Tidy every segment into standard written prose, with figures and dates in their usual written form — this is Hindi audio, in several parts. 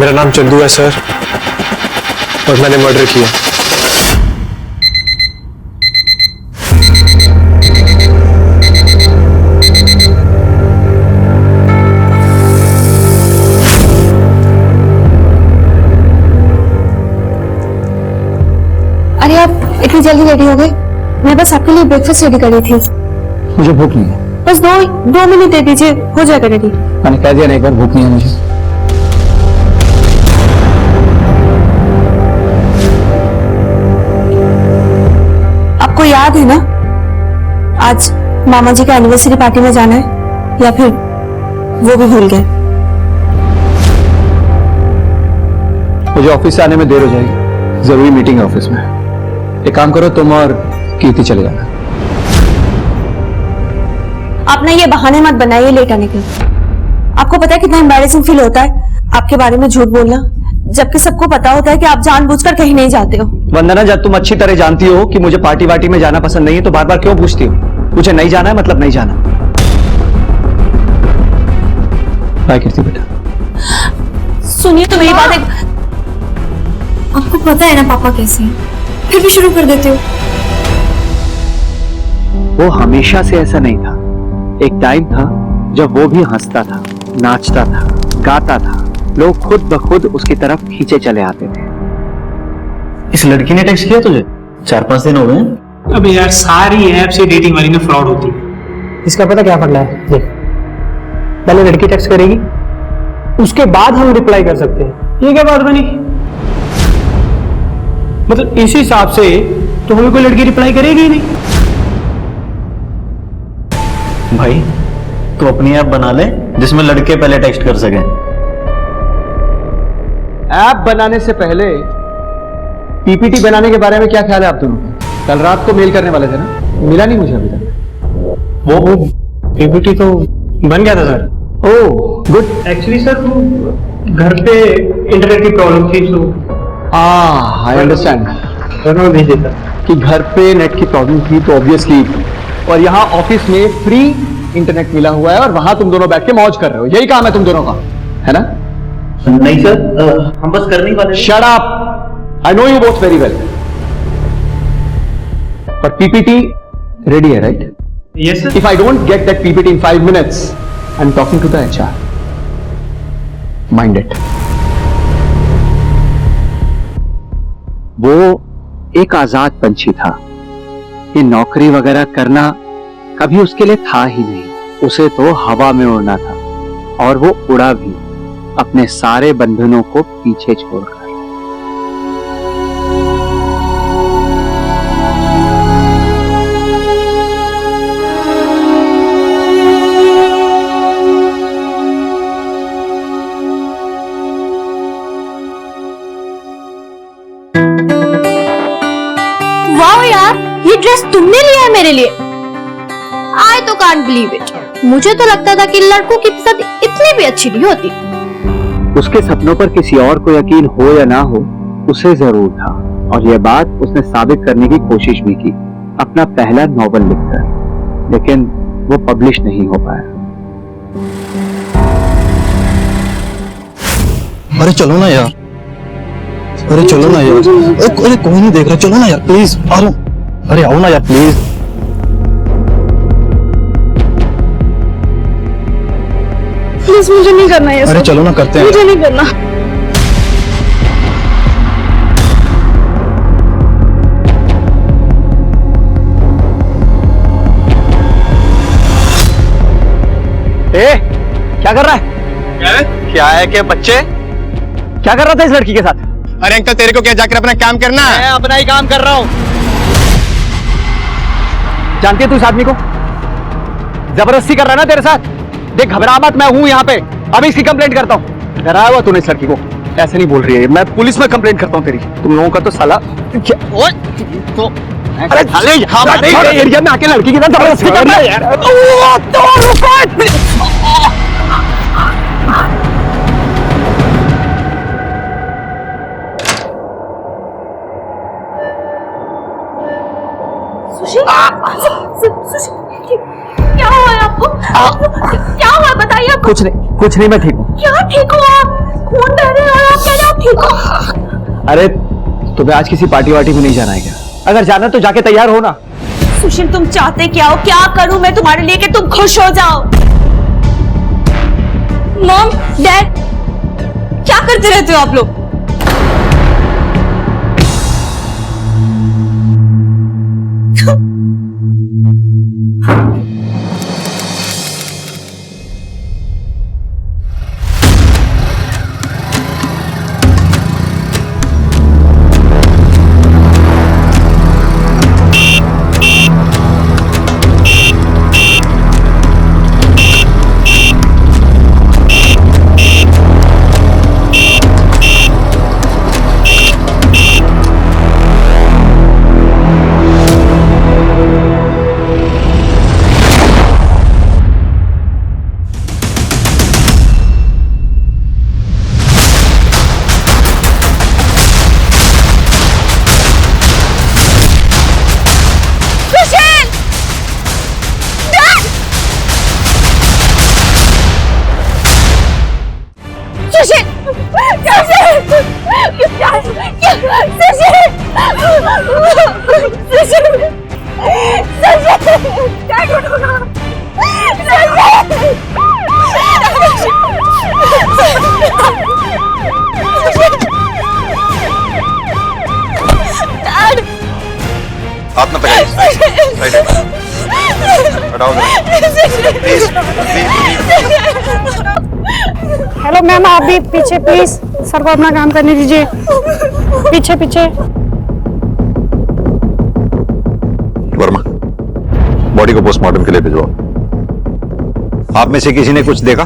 मेरा नाम चंदू है सर, और मैंने मर्डर किया। अरे आप इतनी जल्दी रेडी हो गए? मैं बस आपके लिए ब्रेकफास्ट रेडी कर रही थी। मुझे भूख नहीं है। बस दो मिनट दे दीजिए, हो जाएगा रेडी। मैंने कह दिया ना एक बार, भूख नहीं है मुझे। आपको याद है ना आज मामा जी का एनिवर्सरी पार्टी में जाना है, या फिर वो भी भूल गए? मुझे ऑफिस से आने में देर हो जाएगी, जरूरी मीटिंग है ऑफिस में। एक काम करो, तुम और कीर्ति चले जाना। आप ना ये बहाने मत बनाइए लेट आने के। आपको पता है कितना एम्बैरेसिंग फील होता है आपके बारे में झूठ बोलना, जबकि सबको पता होता है कि आप जानबूझकर कहीं नहीं जाते हो। वंदना, जब तुम अच्छी तरह जानती हो कि मुझे पार्टी वार्टी में जाना पसंद नहीं है, तो बार बार क्यों पूछती हो? मुझे नहीं जाना है मतलब नहीं जाना। बाय कीर्ति बेटा। सुनिए तो मेरी बात। आपको पता है ना पापा कैसे हैं, फिर भी शुरू कर देते हो। वो हमेशा से ऐसा नहीं था। एक टाइम था जब वो भी हंसता था, नाचता था, गाता था, लोग खुद ब खुद उसकी तरफ खींचे चले आते थे। इस लड़की ने टेक्स्ट किया तुझे? 4-5 दिन हो गए। अब यार सारी ऐप से डेटिंग वाली में फ्रॉड होती है। इसका पता क्या पड़ना है? देख, पहले लड़की टेक्स्ट करेगी, उसके बाद हम रिप्लाई कर सकते हैं। ये क्या बात बनी? मतलब इस हिसाब से तो हमें कोई लड़की रिप्लाई करेगी ही नहीं। भाई तू अपनी ऐप बना ले जिसमें लड़के पहले टेक्स्ट कर सके। ऐप बनाने से पहले पीपीटी बनाने के बारे में क्या ख्याल है आप दोनों का? कल रात को मेल करने वाले थे ना, मिला नहीं मुझे अभी तक। वो पीपीटी तो बन गया था sir. Oh good. Actually sir वो घर पे इंटरनेट की प्रॉब्लम थी, तो आई अंडरस्टैंड। भेज देता कि घर पे नेट की प्रॉब्लम थी तो ऑब्वियसली, और यहाँ ऑफिस में फ्री इंटरनेट मिला हुआ है और वहां तुम दोनों बैठ के मौज कर रहे हो। यही काम है तुम दोनों का, है ना? नहीं सर, हम बस करने ही वाले। Shut up, I know you both very well. पर पीपीटी रेडी है, right? Yes sir. If I don't get that PPT in 5 minutes, I am talking to the HR. Mind it. वो एक आजाद पंछी था। ये नौकरी वगैरह करना कभी उसके लिए था ही नहीं। उसे तो हवा में उड़ना था, और वो उड़ा भी, अपने सारे बंधनों को पीछे छोड़कर। वाओ यार, ये ड्रेस तुमने लिया है मेरे लिए? आई तो कांट बिलीव इट। मुझे तो लगता था कि लड़कों की पसंद इतनी भी अच्छी नहीं होती। उसके सपनों पर किसी और को यकीन हो या ना हो, उसे जरूर था, और यह बात उसने साबित करने की कोशिश भी की अपना पहला नॉवल लिखकर, लेकिन वो पब्लिश नहीं हो पाया। अरे चलो ना यार, अरे चलो ना यार, अरे कोई नहीं देख रहा, चलो ना यार प्लीज। अरे आओ ना यार प्लीज। प्लीज मुझे नहीं करना है। अरे चलो ना, करते हैं। मुझे नहीं करना। ए, क्या कर रहा है? क्या है कि बच्चे क्या कर रहा था इस लड़की के साथ? अरे अंकल, तेरे को क्या जाकर अपना काम करना है? मैं अपना ही काम कर रहा हूं। जानती है तू इस आदमी को? जबरदस्ती कर रहा है ना तेरे साथ। देख, घबरा मत, मैं हूं यहाँ पे, अभी इसकी कंप्लेंट करता हूं। डराया हुआ तूने इस लड़की को? ऐसे नहीं बोल रही है, मैं पुलिस में कंप्लेंट करता हूं तेरी। तुम लोगों का तो साला तो अरे साले एरिया में आके लड़की के साथ जबरदस्ती कर रहा है यार। क्या हुआ आपको? क्या हुआ बताइए। कुछ नहीं, मैं ठीक हूँ। क्या ठीक हो आप? खून बह रहे हैं और आप कह रहे हो आप ठीक हो। अरे तुम्हें आज किसी पार्टी वार्टी में नहीं जाना है क्या? अगर जाना है तो जाके तैयार हो ना। सुशील तुम चाहते क्या हो? क्या करूं मैं तुम्हारे लिए कि तुम खुश हो जाओ? मॉम, डैड, क्या करते रहते हो आप लोग? हाथ न पकड़िए। हटाओ हेलो मैम, आप भी पीछे प्लीज, सर को अपना काम करने दीजिए। पीछे पीछे। वर्मा, बॉडी को पोस्टमार्टम के लिए भिजवाओ। आप में से किसी ने कुछ देखा?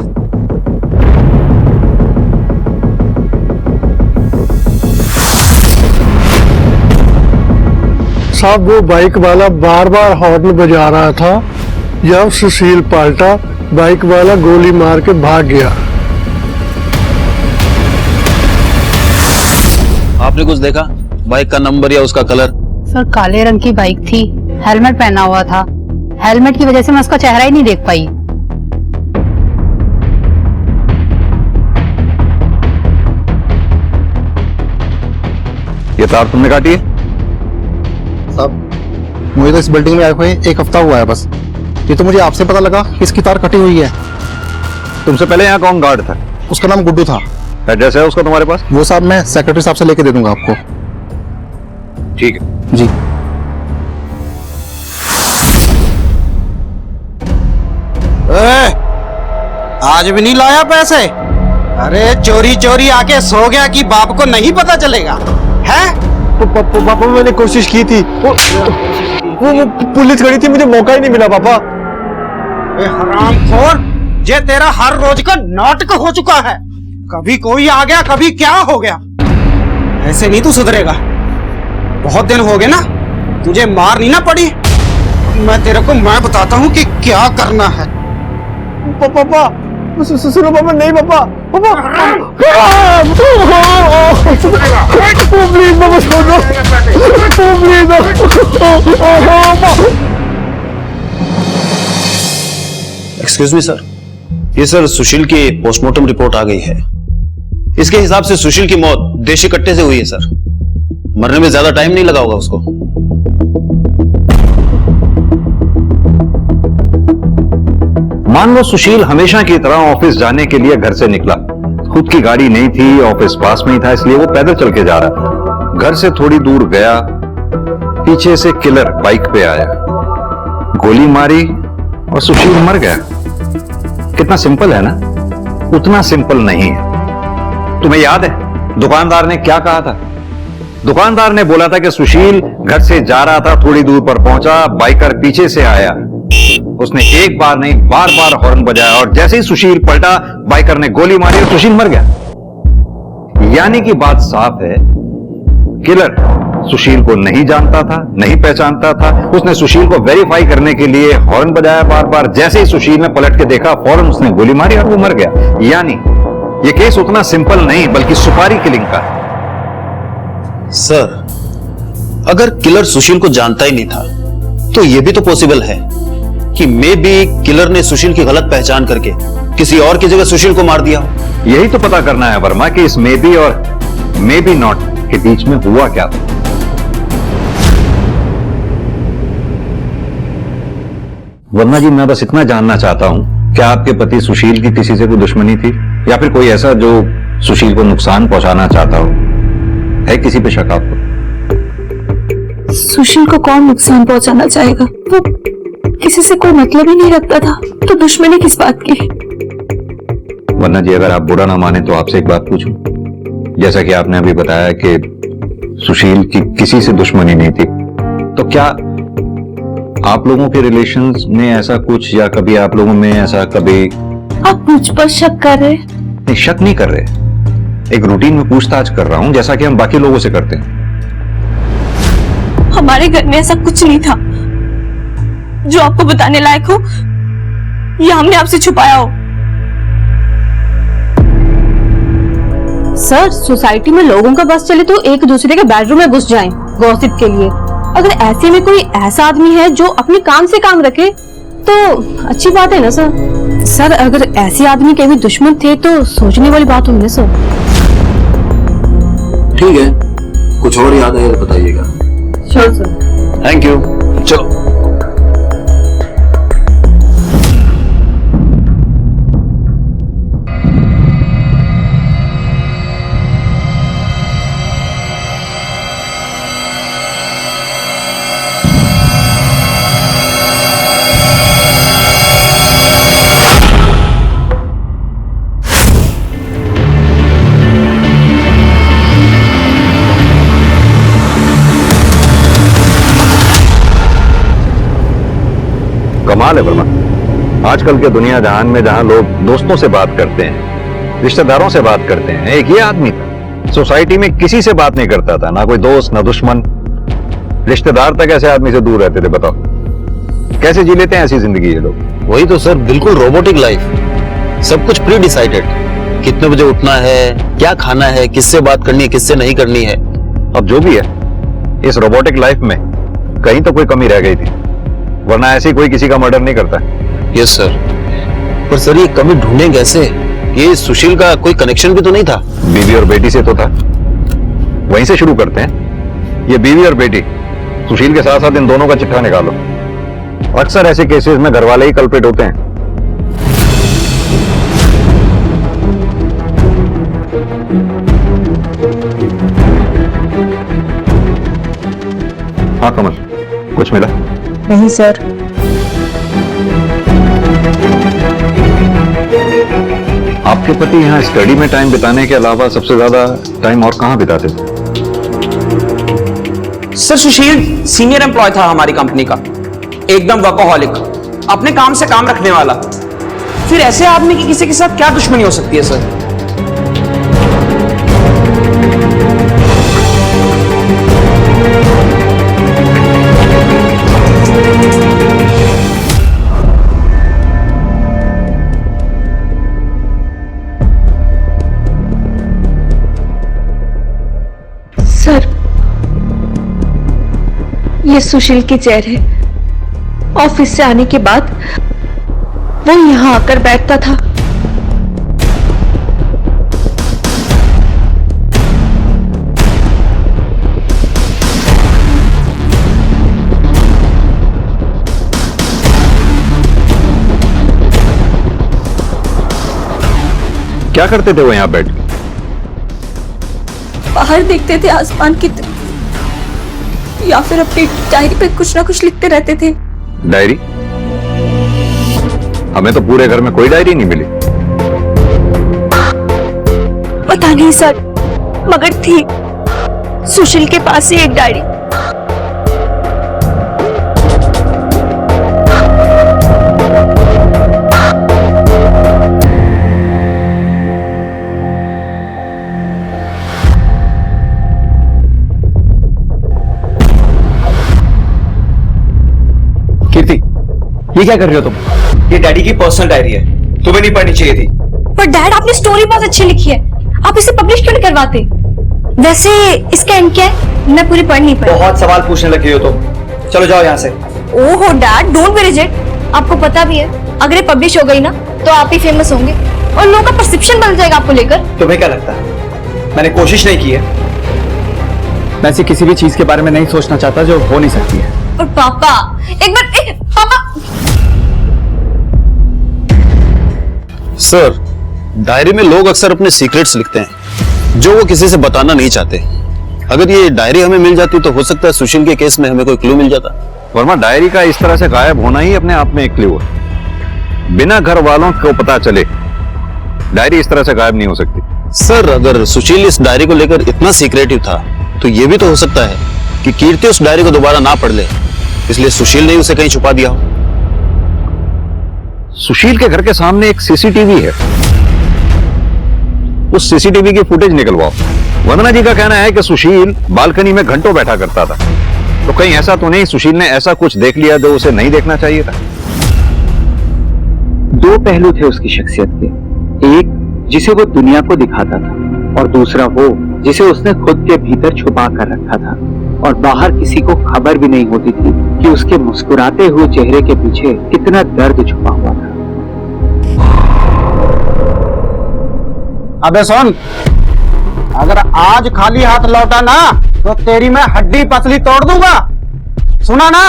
साहब वो बाइक वाला बार बार हॉर्न बजा रहा था। जब सुशील पलटा, बाइक वाला गोली मार के भाग गया। आपने कुछ देखा? बाइक का नंबर या उसका कलर? सर काले रंग की बाइक थी, हेलमेट पहना हुआ था। हेलमेट की वजह से मैं उसका चेहरा ही नहीं देख पाई। ये तार तुमने काटी है? साहब मुझे तो इस बिल्डिंग में आए हुए 1 हफ्ता हुआ है बस। ये तो मुझे आपसे पता लगा कि इसकी तार कटी हुई है। तुमसे पहले यहाँ कौन गार्ड था? उसका नाम गुड्डू था। एड्रेस है उसका तुम्हारे पास? वो साहब मैं सेक्रेटरी साहब से लेके दे दूंगा आपको। ठीक है जी। आज भी नहीं लाया पैसे? अरे चोरी चोरी आके सो गया कि बाप को नहीं पता चलेगा है? पापा मैंने कोशिश की थी, वो पुलिस खड़ी थी, मुझे मौका ही नहीं मिला पापा। हरामखोर, ये तेरा हर रोज का नाटक हो चुका है। कभी कोई आ गया, कभी क्या हो गया। ऐसे नहीं तू सुधरेगा। बहुत दिन हो गए ना, तुझे मार नहीं ना पड़ी। मैं तेरे को मैं बताता हूँ कि क्या करना है। पापा सुनो पापा, नहीं पापा, पापा प्लीज पापा छोड़ो, प्लीज। एक्सक्यूज मी सर, ये सर सुशील की पोस्टमार्टम रिपोर्ट आ गई है। इसके हिसाब से सुशील की मौत देशी कट्टे से हुई है सर। मरने में ज्यादा टाइम नहीं लगा होगा उसको। मान लो सुशील हमेशा की तरह ऑफिस जाने के लिए घर से निकला। खुद की गाड़ी नहीं थी, ऑफिस पास में ही था, इसलिए वो पैदल चल के जा रहा था। घर से थोड़ी दूर गया, पीछे से किलर बाइक पे आया, गोली मारी और सुशील मर गया। कितना सिंपल है ना? उतना सिंपल नहीं है। तुम्हें याद है दुकानदार ने क्या कहा था? दुकानदार ने बोला था कि सुशील घर से जा रहा था, थोड़ी दूर पर पहुंचा, बाइकर पीछे से आया। उसने एक बार नहीं बार बार हॉर्न बजाया और जैसे ही सुशील पलटा, बाइकर ने गोली मारी और सुशील मर गया। यानी कि बात साफ है, किलर सुशील को नहीं जानता था, नहीं पहचानता था। उसने सुशील को वेरीफाई करने के लिए हॉर्न बजाया बार बार। जैसे ही सुशील ने पलट के देखा, फौरन उसने गोली मारी और वो मर गया। यानी ये केस उतना सिंपल नहीं बल्कि सुपारी किलिंग का है। सर अगर किलर सुशील को जानता ही नहीं था तो यह भी तो पॉसिबल है कि मे बी किलर ने सुशील की गलत पहचान करके किसी और की जगह सुशील को मार दिया। यही तो पता करना है वर्मा कि इस मे बी और मे बी नॉट के बीच में हुआ क्या था। वर्मा जी, मैं बस इतना जानना चाहता हूं, क्या आपके पति सुशील की किसी से कोई दुश्मनी थी या फिर कोई ऐसा जो सुशील को नुकसान पहुंचाना चाहता हो? है किसी पे शक आपको? सुशील को कौन नुकसान पहुंचाना चाहेगा? वो किसी से कोई मतलब ही नहीं रखता था, तो दुश्मनी किस बात की? वर्मा जी, अगर आप बुरा ना माने तो आपसे एक बात पूछूं। जैसा कि आपने अभी बताया कि सुशील की किसी से दुश्मनी नहीं थी, तो क्या आप लोगों के रिलेशंस में ऐसा कुछ, या कभी आप लोगों में ऐसा कभी? आप मुझ पर शक कर रहे? नहीं, शक नहीं कर रहे, एक रूटीन में पूछताछ कर रहा हूं जैसा कि हम बाकी लोगों से करते हैं। हमारे घर में ऐसा कुछ नहीं था जो आपको बताने लायक हो या हमने आपसे छुपाया हो। सर, सोसाइटी में लोगों का बस चले तो एक दूसरे के बेडरूम में घुस जाएं गॉसिप के लिए। अगर ऐसे में कोई ऐसा आदमी है जो अपने काम से काम रखे तो अच्छी बात है ना सर। सर, अगर ऐसे आदमी के भी दुश्मन थे तो सोचने वाली बात हुई ना सर। ठीक है, कुछ और याद आए तो बताइएगा। Sure sir. Thank you. चलो। कमाल है वर्मा, आजकल के दुनिया जहान में जहां लोग दोस्तों से बात करते हैं, रिश्तेदारों से बात करते हैं, एक ये आदमी था सोसाइटी में किसी से बात नहीं करता था, ना कोई दोस्त ना दुश्मन, रिश्तेदार तक ऐसे आदमी से दूर रहते थे। बताओ कैसे जी लेते हैं ऐसी जिंदगी ये लोग? वही तो सर, बिल्कुल रोबोटिक लाइफ, सब कुछ प्री डिसाइडेड, कितने बजे उठना है, क्या खाना है, किससे बात करनी है, किससे नहीं करनी है। अब जो भी है, इस रोबोटिक लाइफ में कहीं तो कोई कमी रह गई थी, वरना ऐसे कोई किसी का मर्डर नहीं करता। यस सर, पर सर ये कमी ढूंढें कैसे? ये सुशील का कोई कनेक्शन भी तो नहीं था? बीवी और बेटी से तो था, वहीं से शुरू करते हैं। ये बीवी और बेटी, सुशील के साथ साथ इन दोनों का चिट्ठा निकालो। अक्सर ऐसे केसेस में घरवाले ही कल्प्रिट होते हैं। हाँ कमल, कुछ मिला? नहीं सर। आपके पति यहाँ स्टडी में टाइम बिताने के अलावा सबसे ज्यादा टाइम और कहाँ बिताते थे? सर, सुशील सीनियर एम्प्लॉय था हमारी कंपनी का, एकदम वर्कोहॉलिक, अपने काम से काम रखने वाला। फिर ऐसे आदमी की किसी के साथ क्या दुश्मनी हो सकती है सर? सर, ये सुशील की चेयर है। ऑफिस से आने के बाद वो यहाँ आकर बैठता था। क्या करते थे वो यहाँ बैठ के? बाहर देखते थे आसमान की तरफ, या फिर अपनी डायरी पे कुछ ना कुछ लिखते रहते थे। डायरी? हमें तो पूरे घर में कोई डायरी नहीं मिली। पता नहीं सर, मगर थी सुशील के पास ही एक डायरी। कीर्ति, ये क्या कर रहे हो तुम? ये डैडी की पर्सनल डायरी है, तुम्हें नहीं पढ़नी चाहिए थी। पर डैड, आपने स्टोरी बहुत अच्छी लिखी है, आप इसे पब्लिश क्यों नहीं करवाते? वैसे इसका एंड क्या है? मैं पूरी पढ़ नहीं पाई। बहुत सवाल पूछने लगी हो तुम, चलो जाओ यहाँ से। ओहो डैड, डोंट बी रिजिड। आपको पता भी है अगर ये पब्लिश हो गई ना तो आप ही फेमस होंगे और लोगों का परसेप्शन बदल जाएगा आपको लेकर। तुम्हें क्या लगता है मैंने कोशिश नहीं की है? मैं ऐसी किसी भी चीज के बारे में नहीं सोचना चाहता जो हो नहीं सकती है। और पापा पापा सर, डायरी में लोग अक्सर अपने सीक्रेट्स लिखते हैं जो वो किसी से बताना नहीं चाहते। अगर ये डायरी हमें मिल जाती तो हो सकता है सुशील के केस में हमें कोई क्लू मिल जाता। वर्मा, डायरी का इस तरह से गायब होना ही अपने आप में एक क्लू है। बिना घर वालों को पता चले डायरी इस तरह से गायब नहीं हो सकती। सर, अगर सुशील इस डायरी को लेकर इतना सीक्रेटिव था तो ये भी तो हो सकता है कि कीर्ति उस डायरी को दोबारा ना पढ़ ले, इसलिए सुशील ने उसे कहीं छुपा दिया हो। सुशील के घर के सामने एक सीसीटीवी है, उस सीसीटीवी की फुटेज निकलवाओ। वंदना जी का कहना है कि सुशील बालकनी में घंटों बैठा करता था, तो कहीं ऐसा तो नहीं सुशील ने ऐसा कुछ देख लिया जो उसे नहीं देखना चाहिए था? दो पहलू थे उसकी शख्सियत के, एक जिसे वो दुनिया को दिखाता था और दूसरा वो जिसे उसने खुद के भीतर छुपा कर रखा था और बाहर किसी को खबर भी नहीं होती थी कि उसके मुस्कुराते हुए चेहरे के पीछे कितना दर्द छुपा हुआ था। अबे सुन, अगर आज खाली हाथ लौटा ना तो तेरी मैं हड्डी पसली तोड़ दूंगा, सुना ना?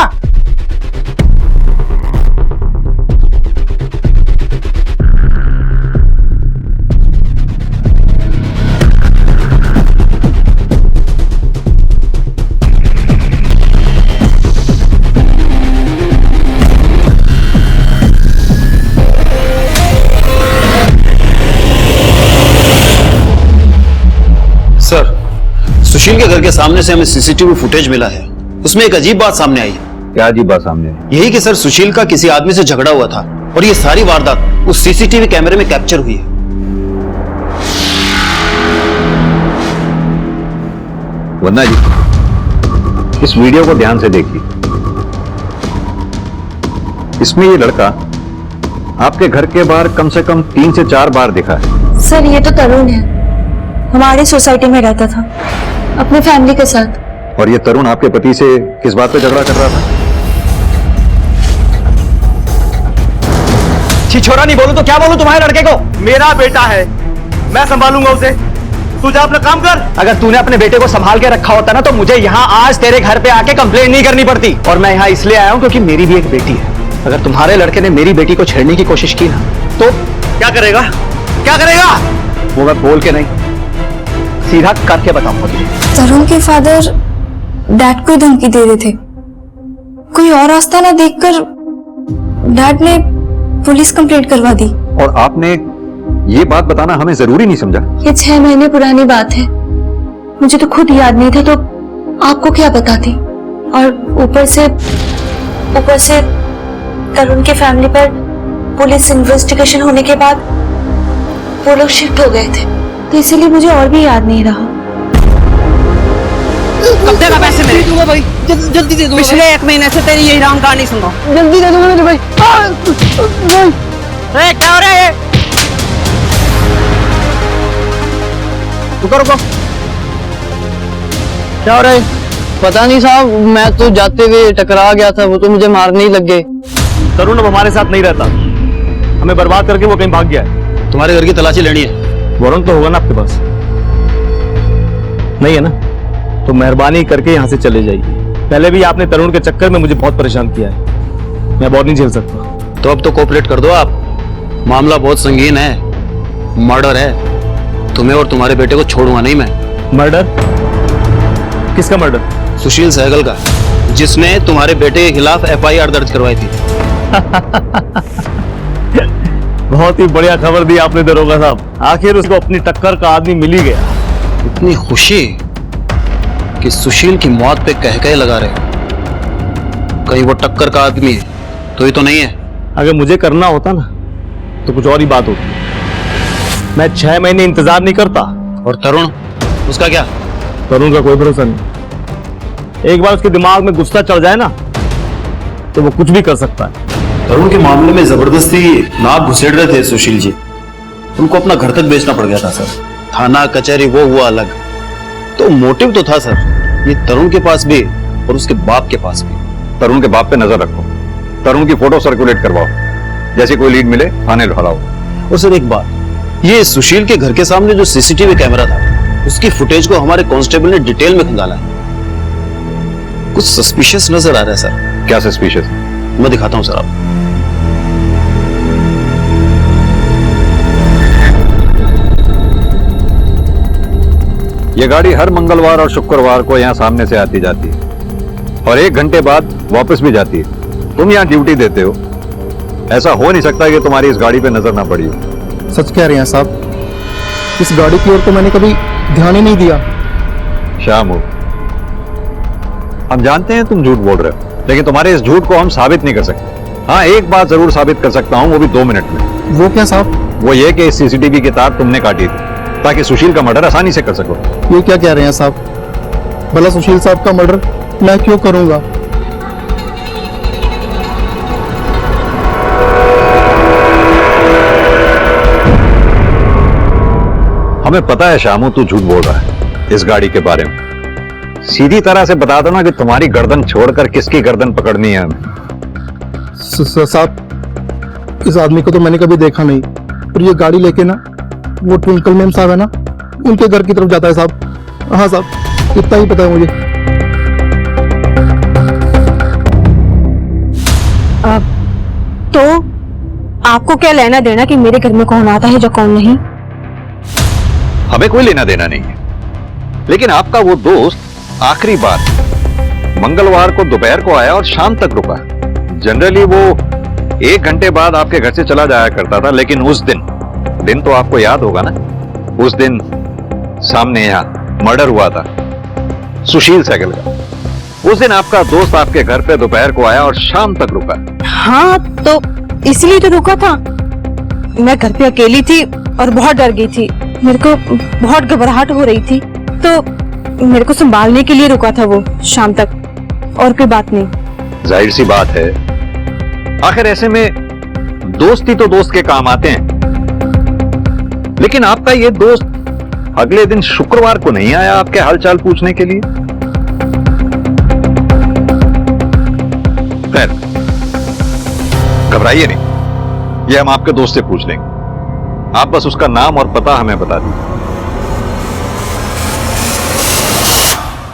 सर, सुशील के घर के सामने से हमें सीसीटीवी फुटेज मिला है, उसमें एक अजीब बात सामने आई है। क्या अजीब बात सामने आई? यही कि सर सुशील का किसी आदमी से झगड़ा हुआ था और ये सारी वारदात उस सीसीटीवी कैमरे में कैप्चर हुई है। वंदना जी, इस वीडियो को ध्यान से देखिए। इसमें ये लड़का आपके घर के बाहर कम से कम 3 से 4 बार दिखा है। सर, ये तो तरुण है, हमारी सोसाइटी में रहता था अपने फैमिली के साथ। और ये तरुण आपके पति से किस बात पे झगड़ा कर रहा था? छिछोरा नहीं बोलूं तो क्या बोलूं तुम्हारे लड़के को? मेरा बेटा है, मैं संभालूंगा उसे, तू जा अपना काम कर। अगर तूने अपने बेटे को संभाल के रखा होता ना तो मुझे यहाँ आज तेरे घर पे आके कंप्लेंट नहीं करनी पड़ती। और मैं यहाँ इसलिए आया हूँ क्योंकि मेरी भी एक बेटी है। अगर तुम्हारे लड़के ने मेरी बेटी को छेड़ने की कोशिश की ना तो क्या करेगा? क्या करेगा वो मैं बोल के नहीं, सीधा करके बताऊंगा तुझे। तरुण के फादर डैड को धमकी दे रहे थे, कोई और रास्ता ना देखकर डैड ने पुलिस कंप्लेंट करवा दी। और आपने ये बात बताना हमें जरूरी नहीं समझा? ये 6 महीने पुरानी बात है, मुझे तो खुद याद नहीं था तो आपको क्या बताती। और ऊपर से तरुण के फैमिली पर पुलिस इन्वेस्टिगेशन होने के बाद वो लोग शिफ्ट हो गए थे, तो इसीलिए मुझे और भी याद नहीं रहा। कब देगा पैसे मेरे? दूंगा भाई, जल्दी दे दूंगा। पिछले 1 महीने से तेरी यही राम कहानी सुन रहा हूं। जल्दी दे दूंगा मेरे भाई। क्या हो रहा है? रुको रुको, क्या हो रहा है? पता नहीं साहब, मैं तो जाते हुए टकरा गया था, वो तो मुझे मारने ही लग गए। तरुण अब हमारे साथ नहीं रहता, हमें बर्बाद करके वो कहीं भाग गया है। तुम्हारे घर की तलाशी लेनी है। वारंट तो होगा ना आपके पास? नहीं है ना? तो मेहरबानी करके यहाँ से चले जाइए। पहले भी आपने तरुण के चक्कर में मुझे बहुत परेशान किया है, मैं बहुत नहीं झेल सकता। तो अब तो कोऑपरेट कर दो आप, मामला बहुत संगीन है, मर्डर है। तुम्हें और तुम्हारे बेटे को छोड़ूंगा नहीं मैं। मर्डर? किसका मर्डर? सुशील सहगल का, जिसने तुम्हारे बेटे के खिलाफ FIR दर्ज करवाई थी। बहुत ही बढ़िया खबर दी आपने दरोगा साहब, आखिर उसको अपनी टक्कर का आदमी मिल ही गया। इतनी खुशी कि सुशील की मौत पे कह लगा रहे, कहीं वो टक्कर का आदमी है तो ये तो नहीं है। अगर मुझे करना होता ना तो कुछ और ही बात होती, मैं 6 महीने इंतजार नहीं करता। और तरुण, उसका क्या? तरुण का कोई भरोसा नहीं, एक बार उसके दिमाग में गुस्सा चढ़ जाए ना तो वो कुछ भी कर सकता है। तरुण के मामले में जबरदस्ती नाक घुसेड़ रहे थे सुशील जी, उनको अपना घर तक बेचना पड़ गया था सर। थाना कचहरी वो हुआ अलग, तो मोटिव तो था सर, ये तरुण के पास भी और उसके बाप के पास भी। तरुण के बाप पे नजर रखो, तरुण की फोटो सर्कुलेट करवाओ। जैसे कोई लीड मिले थाने लौटाओ। और सर एक बात, ये सुशील के घर के सामने जो सीसीटीवी कैमरा था उसकी फुटेज को हमारे कांस्टेबल ने डिटेल में खंगाला है। कुछ सस्पिशियस नजर आ रहा है सर। क्या सस्पिशियस? मैं दिखाता हूं सर आपको। ये गाड़ी हर मंगलवार और शुक्रवार को यहाँ सामने से आती जाती है और 1 घंटे बाद वापस भी जाती है। तुम यहाँ ड्यूटी देते हो, ऐसा हो नहीं सकता कि तुम्हारी इस गाड़ी पे नजर ना पड़ी हो। सच कह रहे हैं साहब, इस गाड़ी की ओर तो मैंने कभी ध्यान ही नहीं दिया। शाम हो, हम जानते हैं तुम झूठ बोल रहे हो, लेकिन तुम्हारे इस झूठ को हम साबित नहीं कर सकते। हाँ, एक बात जरूर साबित कर सकता हूँ, वो भी 2 मिनट में। वो क्या साहब? वो ये कि इस सीसीटीवी की तार तुमने काटी थी ताकि सुशील का मर्डर आसानी से कर सको। ये क्या कह रहे हैं साहब? भला सुशील साहब का मर्डर मैं क्यों करूंगा? हमें पता है शामू तू झूठ बोल रहा है इस गाड़ी के बारे में। सीधी तरह से बता दो ना कि तुम्हारी गर्दन छोड़कर किसकी गर्दन पकड़नी है हमें। साहब, इस आदमी को तो मैंने कभी देखा नहीं, और ये गाड़ी लेके ना वो ट्विंकल मैम साहब है ना, उनके घर की तरफ जाता है साहब। हाँ साहब, इतना ही पता है मुझे। तो आपको क्या लेना देना कि मेरे घर में कौन आता है जो कौन नहीं? हमें कोई लेना देना नहीं है, लेकिन आपका वो दोस्त आखिरी बार मंगलवार को दोपहर को आया और शाम तक रुका। जनरली वो 1 घंटे बाद आपके घर से चला जाया करता था, लेकिन उस दिन तो आपको याद होगा ना, उस दिन सामने यहाँ मर्डर हुआ था सुशील सहगल का। उस दिन आपका दोस्त आपके घर पे दोपहर को आया और शाम तक रुका। हाँ, तो इसलिए तो रुका था। मैं घर पे अकेली थी और बहुत डर गई थी, मेरे को बहुत घबराहट हो रही थी, तो मेरे को संभालने के लिए रुका था वो शाम तक, और कोई बात नहीं। जाहिर सी बात है, आखिर ऐसे में दोस्ती तो दोस्त के काम आते हैं। लेकिन आपका ये दोस्त अगले दिन शुक्रवार को नहीं आया आपके हालचाल पूछने के लिए। खैर, घबराइए नहीं, ये हम आपके दोस्त से पूछ लेंगे। आप बस उसका नाम और पता हमें बता दीजिए।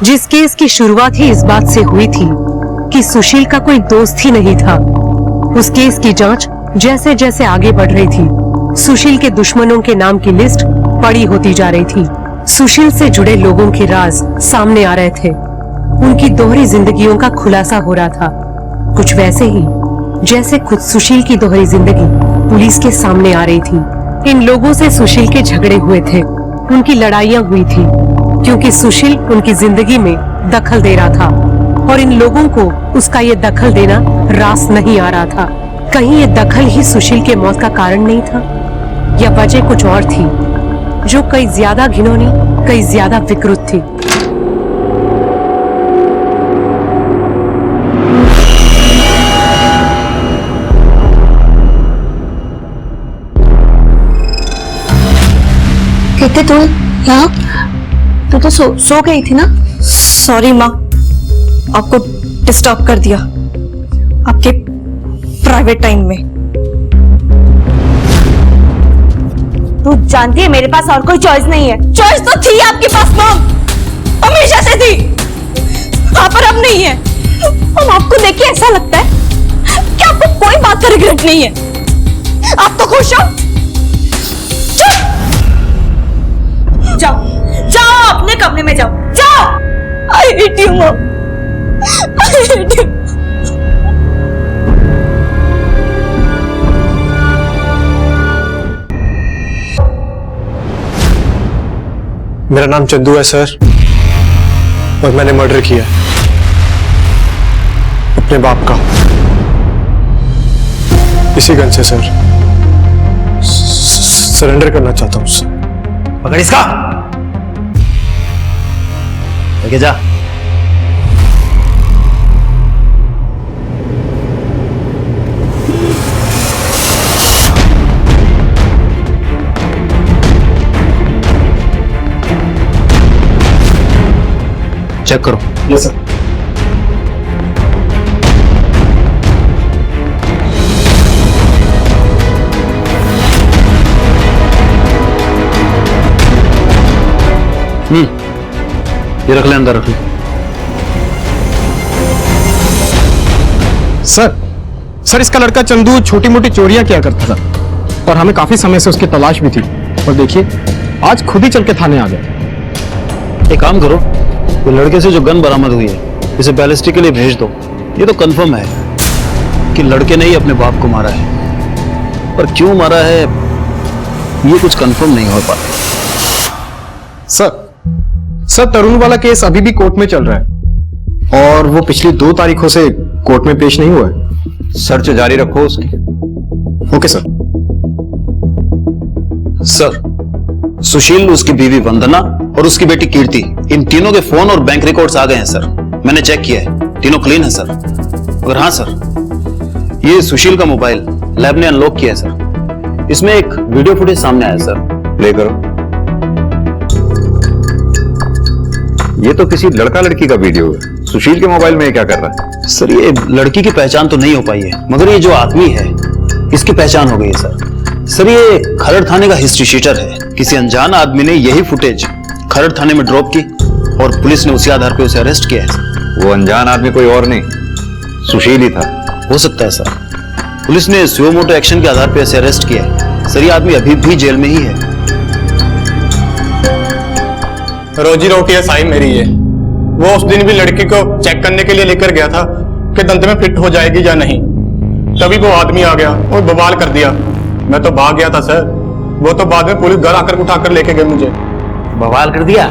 जिस केस की शुरुआत ही इस बात से हुई थी कि सुशील का कोई दोस्त ही नहीं था, उस केस की जांच जैसे जैसे आगे बढ़ रही थी, सुशील के दुश्मनों के नाम की लिस्ट बड़ी होती जा रही थी। सुशील से जुड़े लोगों के राज सामने आ रहे थे, उनकी दोहरी जिंदगियों का खुलासा हो रहा था, कुछ वैसे ही जैसे खुद सुशील की दोहरी जिंदगी पुलिस के सामने आ रही थी। इन लोगों से सुशील के झगड़े हुए थे, उनकी लड़ाइयां हुई थी, क्योंकि सुशील उनकी जिंदगी में दखल दे रहा था, और इन लोगों को उसका ये दखल देना रास नहीं आ रहा था। कहीं ये दखल ही सुशील के मौत का कारण नहीं था, या वजह कुछ और थी जो कई ज्यादा घिनौनी, कई ज्यादा विकृत थी। कहते तू यहाँ, तू तो सो गई थी ना? सॉरी माँ, आपको डिस्टर्ब कर दिया आपके प्राइवेट टाइम में। तू जानती है मेरे पास और कोई चॉइस नहीं है। चॉइस तो थी आपके पास मॉम, हमेशा से थी, हाँ पर अब नहीं है। और आपको देख के ऐसा लगता है कि आपको कोई बात का रिग्रेट नहीं है, आप तो खुश हो। जाओ जाओ, अपने कमरे में जाओ, जाओ। I hate you mom, I hate you. मेरा नाम चंदू है सर, और मैंने मर्डर किया अपने बाप का, इसी गन से सर। सरेंडर करना चाहता हूं सर। पकड़ इसका, लेके जा। चेक करो। Yes sir. ये रख ले, अंदर रख ले। सर इसका लड़का चंदू छोटी मोटी चोरियां किया करता था और हमें काफी समय से उसकी तलाश भी थी। और देखिए आज खुद ही चल के थाने आ गया। एक काम करो, वो लड़के से जो गन बरामद हुई है इसे बैलिस्टिक के लिए भेज दो। ये तो कंफर्म है कि लड़के ने ही अपने बाप को मारा है, पर क्यों मारा है ये कुछ कंफर्म नहीं हो पाता। सर तरुण वाला केस अभी भी कोर्ट में चल रहा है और वो पिछली 2 तारीखों से कोर्ट में पेश नहीं हुआ है। सर्च जारी रखो उसकी। Okay sir. सर, सुशील, उसकी बीवी वंदना और उसकी बेटी कीर्ति, इन तीनों के फोन और बैंक रिकॉर्ड्स आ गए हैं सर। मैंने चेक किया है, तीनों क्लीन है सर। और हाँ सर, ये सुशील का मोबाइल लैब ने अनलॉक किया है सर। इसमें एक वीडियो फुटेज सामने आया सर। प्ले करो। ये तो किसी लड़का लड़की का वीडियो है। सुशील के मोबाइल में ये क्या कर रहा है? सर, ये लड़की की पहचान तो नहीं हो पाई है, मगर ये जो आदमी है इसकी पहचान हो गई है सर। सर, ये खरड़ थाने का हिस्ट्री शीटर है। किसी अनजान आदमी ने यही फुटेज खरड़ थाने में ड्रॉप की और पुलिस ने उसी आधार पे उसे अरेस्ट किया है। वो अनजान आदमी कोई और नहीं, सुशील ही था। हो सकता है सर। पुलिस ने सुओ मोटो एक्शन के आधार पे इसे अरेस्ट किया है। सर, ये आदमी अभी भी जेल में ही है। रोजी रोटी है साई मेरी ये। वो उस दिन भी लड़की को चेक करने के लिए लेकर गया था कि दंत में फिट हो जाएगी या नहीं। तभी वो आदमी आ गया और बवाल कर दिया। मैं तो भाग गया था सर। वो तो बाद में पुलिस घर आकर उठाकर लेके गए मुझे। बवाल कर दिया?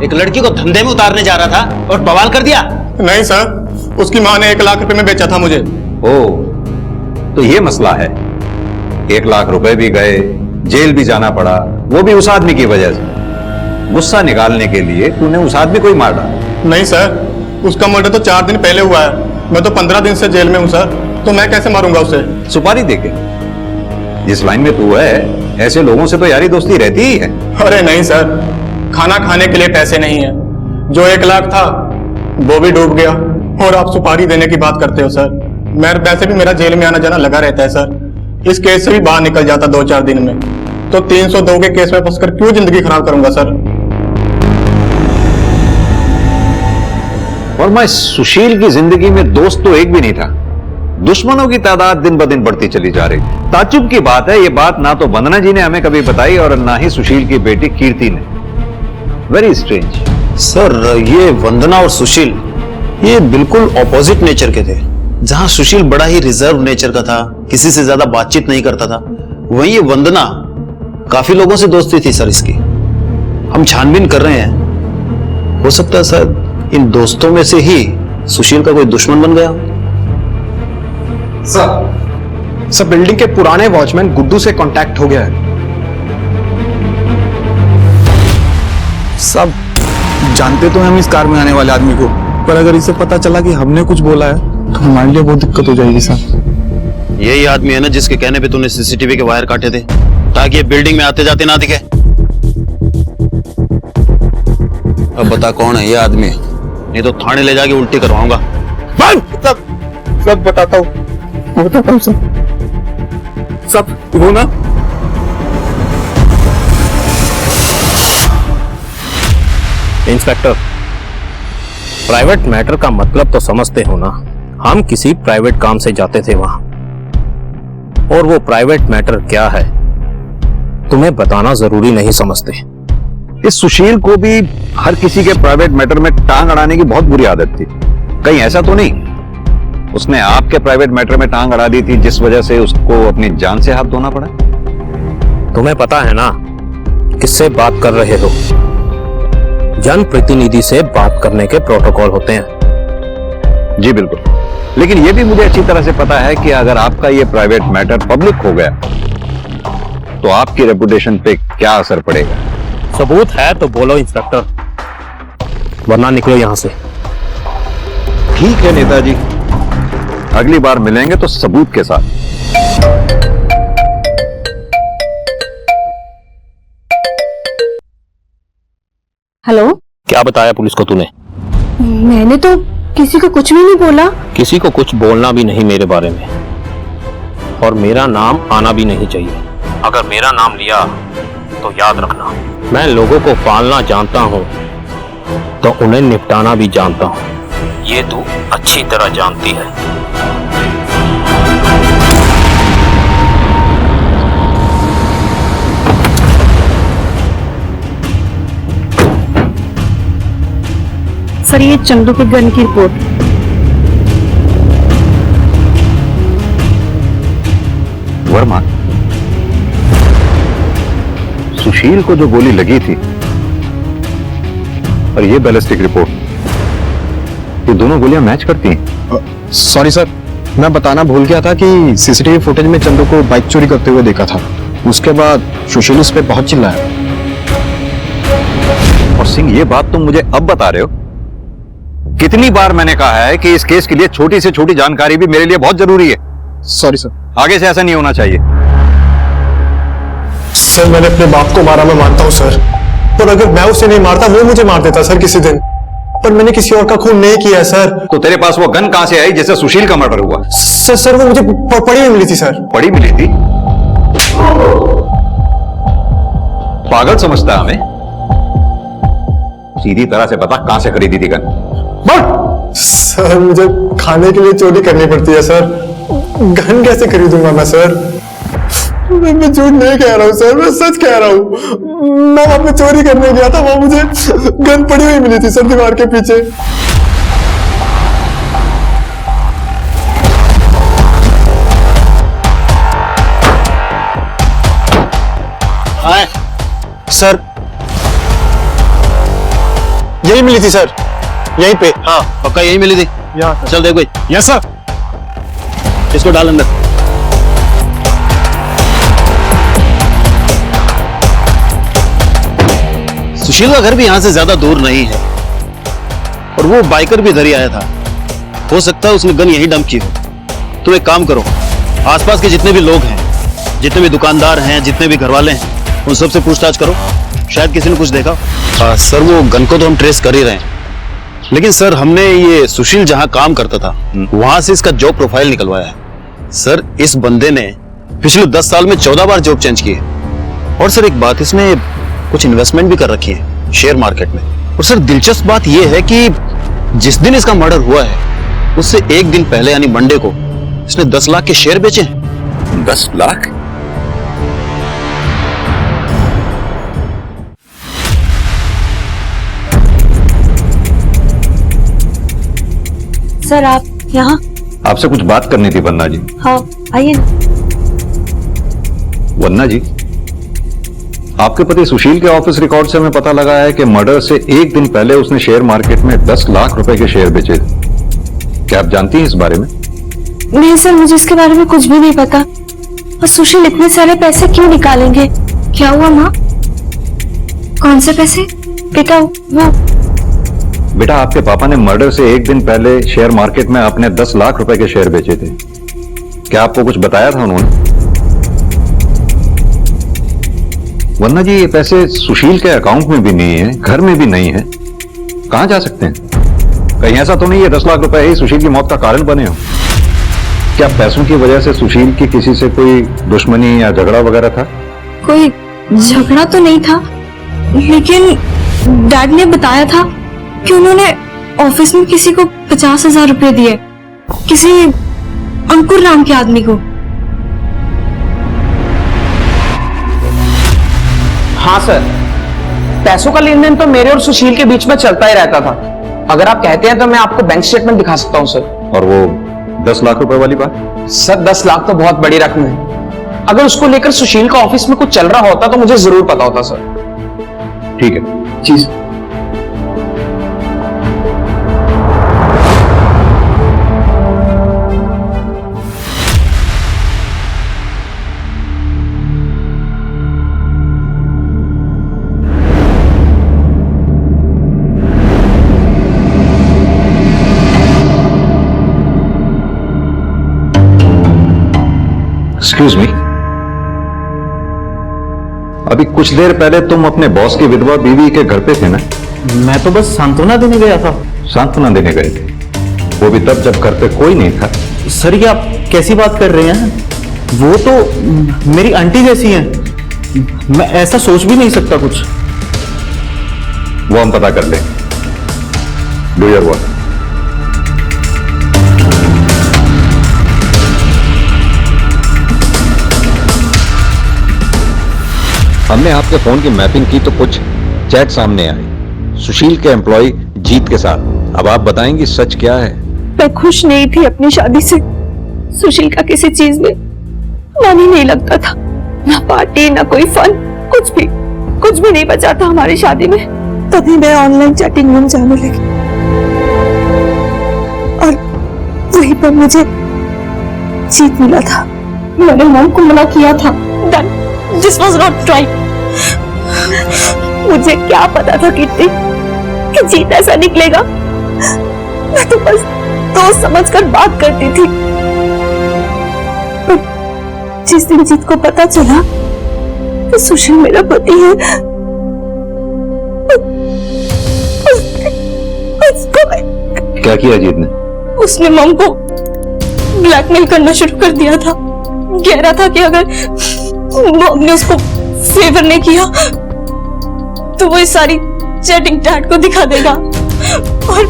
एक लड़की को धंधे में उतारने जा रहा था और बवाल कर दिया? नहीं सर, उसकी माँ ने 1 लाख रुपए में बेचा था मुझे। ओ, तो ये मसला है। 1 लाख रुपए भी गए, जेल भी जाना पड़ा, वो भी उस आदमी की वजह से। गुस्सा निकालने के लिए तूने उस आदमी को ही मार डाला। नहीं सर, उसका मर्डर तो 4 दिन पहले हुआ है। मैं तो 15 दिन से जेल में हूँ सर, तो मैं कैसे मारूंगा उसे? सुपारी देके? जिस लाइन में तू है, ऐसे लोगों से तो यारी दोस्ती रहती ही है। अरे नहीं सर, खाना खाने के लिए पैसे नहीं है। जो 1 लाख था वो भी डूब गया और आप सुपारी देने की बात करते हो सर। मैं वैसे भी मेरा जेल में आना जाना लगा रहता है सर। इस केस से भी बाहर निकल जाता 2-4 दिन में, तो 302 के केस में फंसकर क्यों जिंदगी खराब करूंगा सर? और मैं सुशील की जिंदगी में दोस्त तो एक भी नहीं था। दुश्मनों की तादाद दिन ब दिन बढ़ती चली जा रही। ताज्जुब की बात है, ये बात ना तो वंदना जी ने हमें कभी बताई और ना ही सुशील की बेटी कीर्ति ने। Very strange. सर, ये वंदना और सुशील ये बिल्कुल ऑपोजिट नेचर के थे। जहां सुशील बड़ा ही रिजर्व नेचर का था, किसी से ज्यादा बातचीत नहीं करता था, वहीं ये वंदना काफी लोगों से दोस्ती थी सर इसकी। हम छानबीन कर रहे हैं, हो सकता है सर इन दोस्तों में से ही सुशील का कोई दुश्मन बन गया। सर बिल्डिंग के पुराने वॉचमैन गुड्डू से कांटेक्ट हो गया है। सब जानते तो हम इस कार में आने वाले आदमी को, पर अगर इसे पता चला कि हमने कुछ बोला है तो हमारे लिए बहुत दिक्कत हो जाएगी सर। यही आदमी है ना जिसके कहने पे तूने सीसीटीवी के वायर काटे थे ताकि ये बिल्डिंग में आते जाते ना दिखे? अब बता कौन है ये आदमी, नहीं तो थाने ले जाके उल्टी करवाऊंगा। सब बताता हूँ सब वो ना। इंस्पेक्टर, प्राइवेट मैटर का मतलब तो समझते हो ना। हम किसी प्राइवेट काम से जाते थे वहां, और वो प्राइवेट मैटर क्या है तुम्हें बताना जरूरी नहीं समझते। इस सुशील को भी हर किसी के प्राइवेट मैटर में टांग अड़ाने की बहुत बुरी आदत थी। कहीं ऐसा तो नहीं उसने आपके प्राइवेट मैटर में टांग अड़ा दी थी जिस वजह से उसको अपनी जान से हाथ धोना पड़ा? तुम्हें पता है ना किससे बात कर रहे हो? जनप्रतिनिधि से बात करने के प्रोटोकॉल होते हैं। जी बिल्कुल, लेकिन यह भी मुझे अच्छी तरह से पता है कि अगर आपका यह प्राइवेट मैटर पब्लिक हो गया तो आपकी रेपुटेशन पे क्या असर पड़ेगा। सबूत है तो बोलो इंस्पेक्टर, वरना निकलो यहां से। ठीक है नेताजी, अगली बार मिलेंगे तो सबूत के साथ। हेलो, क्या बताया पुलिस को तूने? मैंने तो किसी को कुछ भी नहीं बोला। किसी को कुछ बोलना भी नहीं मेरे बारे में, और मेरा नाम आना भी नहीं चाहिए। अगर मेरा नाम लिया तो याद रखना मैं लोगों को पालना जानता हूं तो उन्हें निपटाना भी जानता हूं। ये तू अच्छी तरह जानती है। सर, ये चंदू के गन की रिपोर्ट। वर्मा, सुशील को जो गोली लगी थी और ये बैलिस्टिक रिपोर्ट, ये दोनों गोलियां मैच करती हैं। सॉरी सर, मैं बताना भूल गया था कि सीसीटीवी फुटेज में चंदू को बाइक चोरी करते हुए देखा था। उसके बाद सुशील उस पर बहुत चिल्लाया। और सिंह, ये बात तुम मुझे अब बता रहे हो? कितनी बार मैंने कहा है कि इस केस के लिए छोटी से छोटी जानकारी भी मेरे लिए बहुत जरूरी है। Sorry sir. आगे से ऐसा नहीं होना चाहिए। सर, मैंने अपने बाप को मारा, मैं मानता हूँ सर। और अगर मैं उसे नहीं मारता, वो मुझे मार देता सर किसी दिन। पर मैंने किसी और का खून नहीं किया है सर। तो तेरे पास वो गन कहां से आई जिससे सुशील का मर्डर हुआ? सर वो मुझे पड़ी हुई मिली थी सर। पड़ी मिली थी? पागल समझता है हमें? सीधी तरह से बता, कहां से खरीदी थी गन? सर, मुझे खाने के लिए चोरी करनी पड़ती है सर। गन कैसे खरीदूंगा मैं सर? मैं झूठ नहीं कह रहा हूँ सर, मैं सच कह रहा हूँ। मैं वहां पे चोरी करने गया था, वहां मुझे गन पड़ी हुई मिली थी सर दीवार के पीछे। हाँ सर, यही मिली थी सर, यहीं पे। हाँ पक्का यही मिली थी। चल देखो। Yes sir. इसको डाल अंदर। सुशील का घर भी यहां से ज्यादा दूर नहीं है और वो बाइकर भी इधर ही आया था। हो सकता है उसने गन यहीं डंप की हो। तुम एक काम करो, आसपास के जितने भी लोग हैं, जितने भी दुकानदार हैं, जितने भी घरवाले हैं, उन सबसे पूछताछ करो। शायद किसी ने कुछ देखा। सर, वो गन को तो हम ट्रेस कर ही रहे हैं, लेकिन सर हमने ये सुशील जहां काम करता था वहां से इसका जॉब प्रोफाइल निकलवाया है। सर, इस बंदे ने पिछले 10 साल में 14 बार जॉब चेंज की है। और सर एक बात, इसने कुछ इन्वेस्टमेंट भी कर रखी है शेयर मार्केट में। और सर दिलचस्प बात यह है कि जिस दिन इसका मर्डर हुआ है उससे एक दिन पहले यानी मंडे को इसने 10 लाख के शेयर बेचे हैं। 10 लाख? सर, आप यहाँ? आपसे कुछ बात करनी थी वन्ना जी। हाँ, आइए। वन्ना जी, आपके पति सुशील के ऑफिस रिकॉर्ड से हमें पता लगा है कि मर्डर से एक दिन पहले उसने शेयर मार्केट में 10 लाख रुपए के शेयर बेचे थे। क्या आप जानती हैं इस बारे में? नहीं सर, मुझे इसके बारे में कुछ भी नहीं पता। और सुशील इतने सारे पैसे क्यों निकालेंगे? क्या हुआ माँ? कौन से पैसे? बेटा वो। बेटा, आपके पापा ने मर्डर से एक दिन पहले शेयर मार्केट में अपने 10 लाख रुपए के शेयर बेचे थे। क्या आपको कुछ बताया था उन्होंने? वन्ना जी, ये पैसे सुशील के अकाउंट में भी नहीं है, घर में भी नहीं है, कहां जा सकते हैं? कहीं ऐसा तो नहीं है 10 लाख रुपए ही सुशील की मौत का कारण बने हो? क्या पैसों की वजह से सुशील की किसी से कोई दुश्मनी या झगड़ा वगैरह था? कोई झगड़ा तो नहीं था, लेकिन डैड ने बताया था कि उन्होंने ऑफिस में किसी को 50,000 रुपए दिए, किसी अंकुर नाम के आदमी को। हाँ सर, पैसों का लेन देन तो मेरे और सुशील के बीच में चलता ही रहता था। अगर आप कहते हैं तो मैं आपको बैंक स्टेटमेंट दिखा सकता हूँ सर। और वो 10 लाख रुपए वाली बात? सर 10 लाख तो बहुत बड़ी रकम है। अगर उसको लेकर सुशील का ऑफिस में कुछ चल रहा होता तो मुझे जरूर पता होता सर। ठीक है जी। एक्सक्यूज मी, अभी कुछ देर पहले तुम अपने बॉस की विधवा बीवी के घर पे थे ना? मैं तो बस सांत्वना देने गया था। सांत्वना देने गए थे? वो भी तब जब घर पे कोई नहीं था। सर, ये आप कैसी बात कर रहे हैं? वो तो मेरी आंटी जैसी हैं। मैं ऐसा सोच भी नहीं सकता कुछ। वो हम पता कर लें। Do your work. हमने आपके फोन की मैपिंग की तो कुछ चैट सामने आए सुशील के एम्प्लॉय जीत के साथ। अब आप बताएंगी सच क्या है? मैं खुश नहीं थी अपनी शादी से। सुशील का किसी चीज में मन ही नहीं लगता था, ना पार्टी ना कोई फन, कुछ भी नहीं बचा था हमारी शादी में। तभी मैं ऑनलाइन चैटिंग रूम जाने लगी और वहीं पर मुझे जीत मिला था। मैंने मॉम को मना किया था, दिस वाज नॉट राइट। मुझे क्या पता था कितनी कि जीत ऐसा निकलेगा। मैं तो बस दोस्त समझकर बात करती थी। पर जिस दिन जीत को पता चला कि सुशील मेरा पति है, उसको क्या किया जीत ने? उसने मॉम को ब्लैकमेल करना शुरू कर दिया था। कह रहा था कि अगर मॉम ने उसको फेवर नहीं किया तो वो इस सारी चैटिंग डैड को दिखा देगा और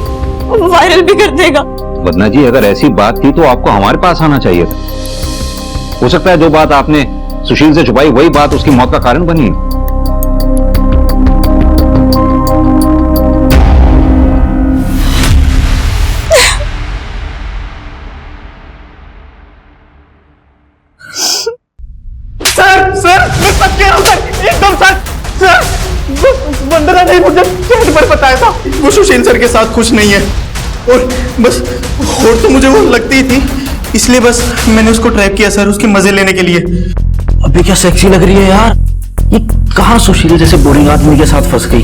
वायरल भी कर देगा। वदना जी, अगर ऐसी बात थी तो आपको हमारे पास आना चाहिए था। हो सकता है जो बात आपने सुशील से छुपाई वही बात उसकी मौत का कारण बनी। सर मैं सच कह रहा हूं सर, एकदम सच। सर वंदना ने मुझे चैट पर बताया था वो सुशील सर के साथ खुश नहीं है और बस और तो मुझे वो लगती ही थी, इसलिए बस मैंने उसको ट्रैप किया सर, उसके मजे लेने के लिए। अभी क्या सेक्सी लग रही है यार, ये कहाँ सुशील जैसे बोरिंग आदमी के साथ फंस गई।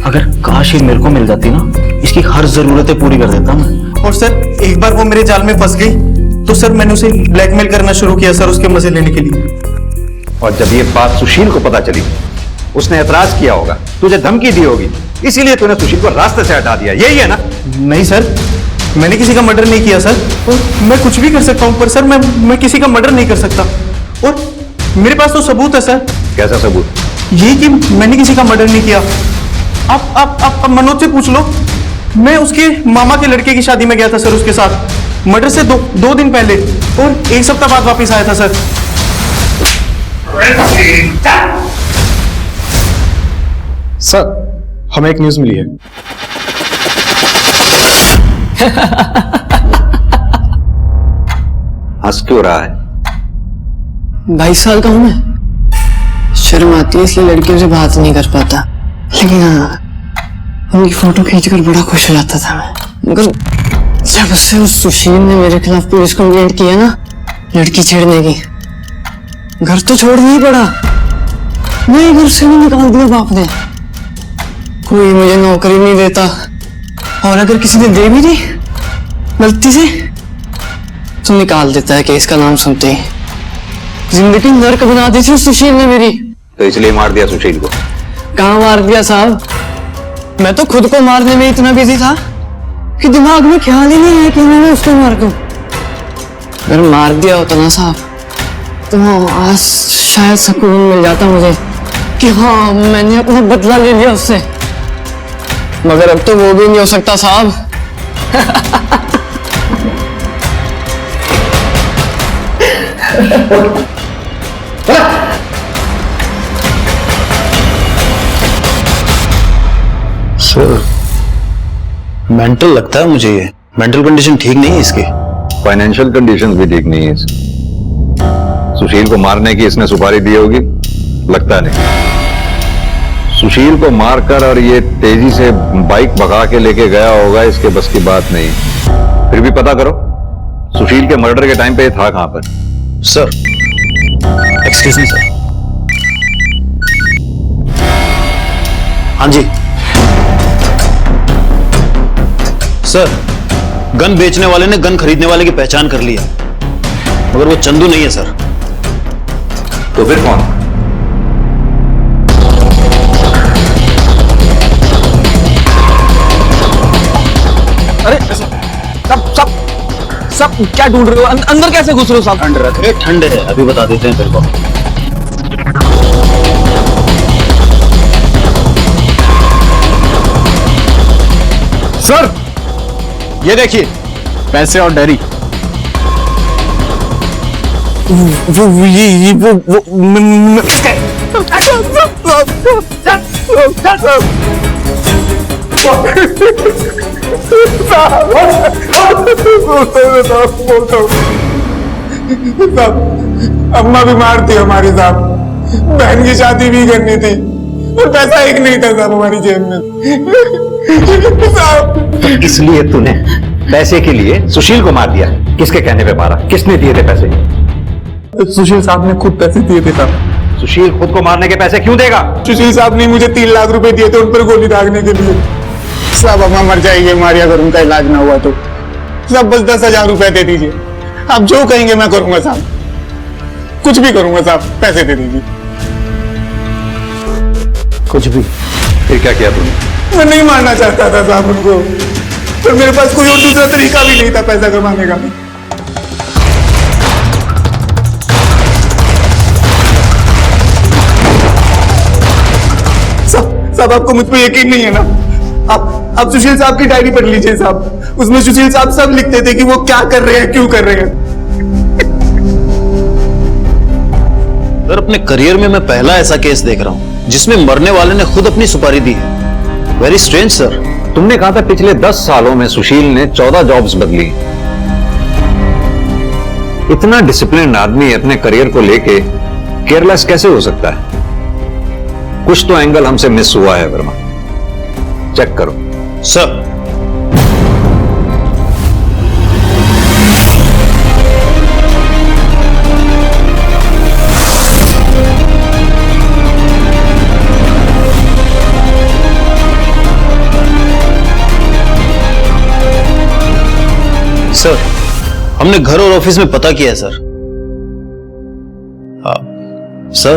अगर काश ये मेरे को मिल जाती ना, इसकी हर जरूरतें पूरी कर देता मैं। और सर एक बार वो मेरे जाल में फंस गई तो सर मैंने उसे ब्लैकमेल करना शुरू किया सर, उसके मजे लेने के लिए। और जब ये बात सुशील को पता चली उसने एतराज किया होगा, तुझे धमकी दी होगी, इसीलिए तूने सुशील को रास्ते से हटा दिया, यही है ना? नहीं सर, मैंने किसी का मर्डर नहीं किया सर, और मैं कुछ भी कर सकता हूं, पर सर मैं किसी का मर्डर नहीं कर सकता। और मेरे पास तो सबूत है सर। कैसा सबूत? यही कि मैंने किसी का मर्डर नहीं किया। आप मनोज से पूछ लो, मैं उसके मामा के लड़के की शादी में गया था सर उसके साथ, मर्डर से दो दिन पहले, और एक सप्ताह बाद वापस आया था सर। सर हमें एक न्यूज मिली है। हंस क्यों रहा है? 22 साल का हूं मैं, शर्म आती है इसलिए लड़कियों से बात नहीं कर पाता, लेकिन हाँ उनकी फोटो खींचकर बड़ा खुश हो जाता था मैं। मगर जब से उस सुशील ने मेरे खिलाफ पुलिस कंप्लेंट किया ना लड़की छेड़ने की, घर तो छोड़ना ही पड़ा, नए घर से भी निकाल दिया बाप ने। कोई मुझे नौकरी नहीं देता, और अगर किसी ने दे भी दी गलती से तो निकाल देता है केस का नाम सुनते ही। जिंदगी नर्क बना दी थी सुशील ने मेरी। तो इसलिए मार दिया सुशील को? कहाँ मार दिया साहब, मैं तो खुद को मारने में इतना बिजी था कि दिमाग में ख्याल ही नहीं है कि मैं उसको मार दूं। अगर मार दिया होता ना साहब तो आज शायद सुकून मिल जाता मुझे कि हाँ मैंने अपना बदला ले लिया उससे, मगर अब तो वो भी नहीं हो सकता साहब। सर मेंटल लगता है मुझे, ये मेंटल कंडीशन ठीक नहीं है इसकी। फाइनेंशियल कंडीशन भी ठीक नहीं है इसकी। सुशील को मारने की इसने सुपारी दी होगी? लगता नहीं। सुशील को मारकर और ये तेजी से बाइक भगा के लेके गया होगा, इसके बस की बात नहीं। फिर भी पता करो सुशील के मर्डर के टाइम पे ये था कहां पर? Sir excuse me sir. हाँ जी सर, गन बेचने वाले ने गन खरीदने वाले की पहचान कर ली है, मगर वो चंदू नहीं है सर। तो फिर कौन? अरे सब क्या ढूंढ रहे हो? अंदर कैसे घुस रहे हो साहब? ठंड रखे, ठंड है, अभी बता देते हैं तेरे को। सर ये देखिए पैसे और डायरी। अम्मा बीमार थी हमारी साहब, बहन की शादी भी करनी थी और पैसा एक नहीं था साहब हमारी जेब में साहब। इसलिए तूने पैसे के लिए सुशील को मार दिया? किसके कहने पे मारा? किसने दिए थे पैसे? सुशील साहब ने खुद पैसे दिए थे साहब। सुशील खुद को मारने के पैसे क्यों देगा? सुशील साहब ने मुझे 3 लाख रुपए दिए थे उन पर गोली दागने के लिए। साहब अम्मा मर जाएगी हमारी अगर उनका इलाज ना हुआ तो। साहब बस 10,000 रुपए दे दीजिए, आप जो कहेंगे मैं करूंगा साहब, कुछ भी करूंगा साहब, पैसे दे दीजिए। कुछ भी? फिर क्या किया तूने? मैं नहीं मारना चाहता था साहब उनको, पर मेरे पास कोई और दूसरा तरीका भी नहीं था पैसा कमाने का। साहब आपको मुझ पर यकीन नहीं है ना? आप सुशील साहब की डायरी पढ़ लीजिए साहब, उसमें सुशील साहब सब लिखते थे कि वो क्या कर रहे हैं, क्यों कर रहे हैं। सर अपने करियर में मैं पहला ऐसा केस देख रहा हूं जिसमें मरने वाले ने खुद अपनी सुपारी दी है। Very strange sir. तुमने कहा था पिछले 10 सालों में सुशील ने 14 जॉब्स बदली। इतना डिसिप्लिन आदमी अपने करियर को लेके केयरलेस कैसे हो सकता है? कुछ तो एंगल हमसे मिस हुआ है वर्मा, चेक करो। सर सर हमने घर और ऑफिस में पता किया है सर। सर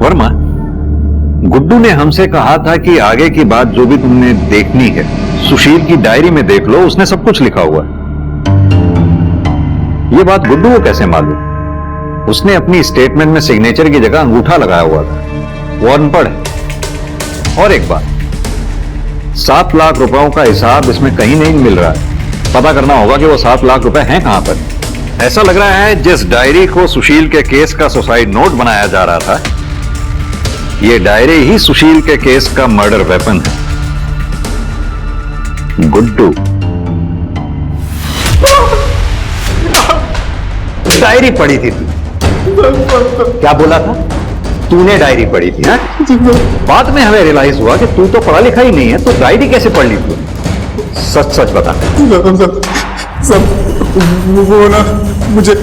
वर्मा, गुड्डू ने हमसे कहा था कि आगे की बात जो भी तुमने देखनी है सुशील की डायरी में देख लो, उसने सब कुछ लिखा हुआ है। ये बात गुड्डू को कैसे मालूम? उसने अपनी स्टेटमेंट में सिग्नेचर की जगह अंगूठा लगाया हुआ था। वो अनपढ़ है। और एक बात, 7 लाख रुपयों का हिसाब इसमें कहीं नहीं मिल रहा है। पता करना होगा कि वो 7 लाख रुपए हैं कहां पर। ऐसा लग रहा है जिस डायरी को सुशील के केस का सुसाइड नोट बनाया जा रहा था, ये डायरी ही सुशील के केस का मर्डर वेपन है। गुड्डू, डायरी पढ़ी थी तू? क्या बोला था? तूने डायरी पढ़ी थी? बाद में हमें रियलाइज हुआ कि तू तो पढ़ा लिखा ही नहीं है, तो डायरी कैसे पढ़ ली तू? सच सच बता। सब वो ना मुझे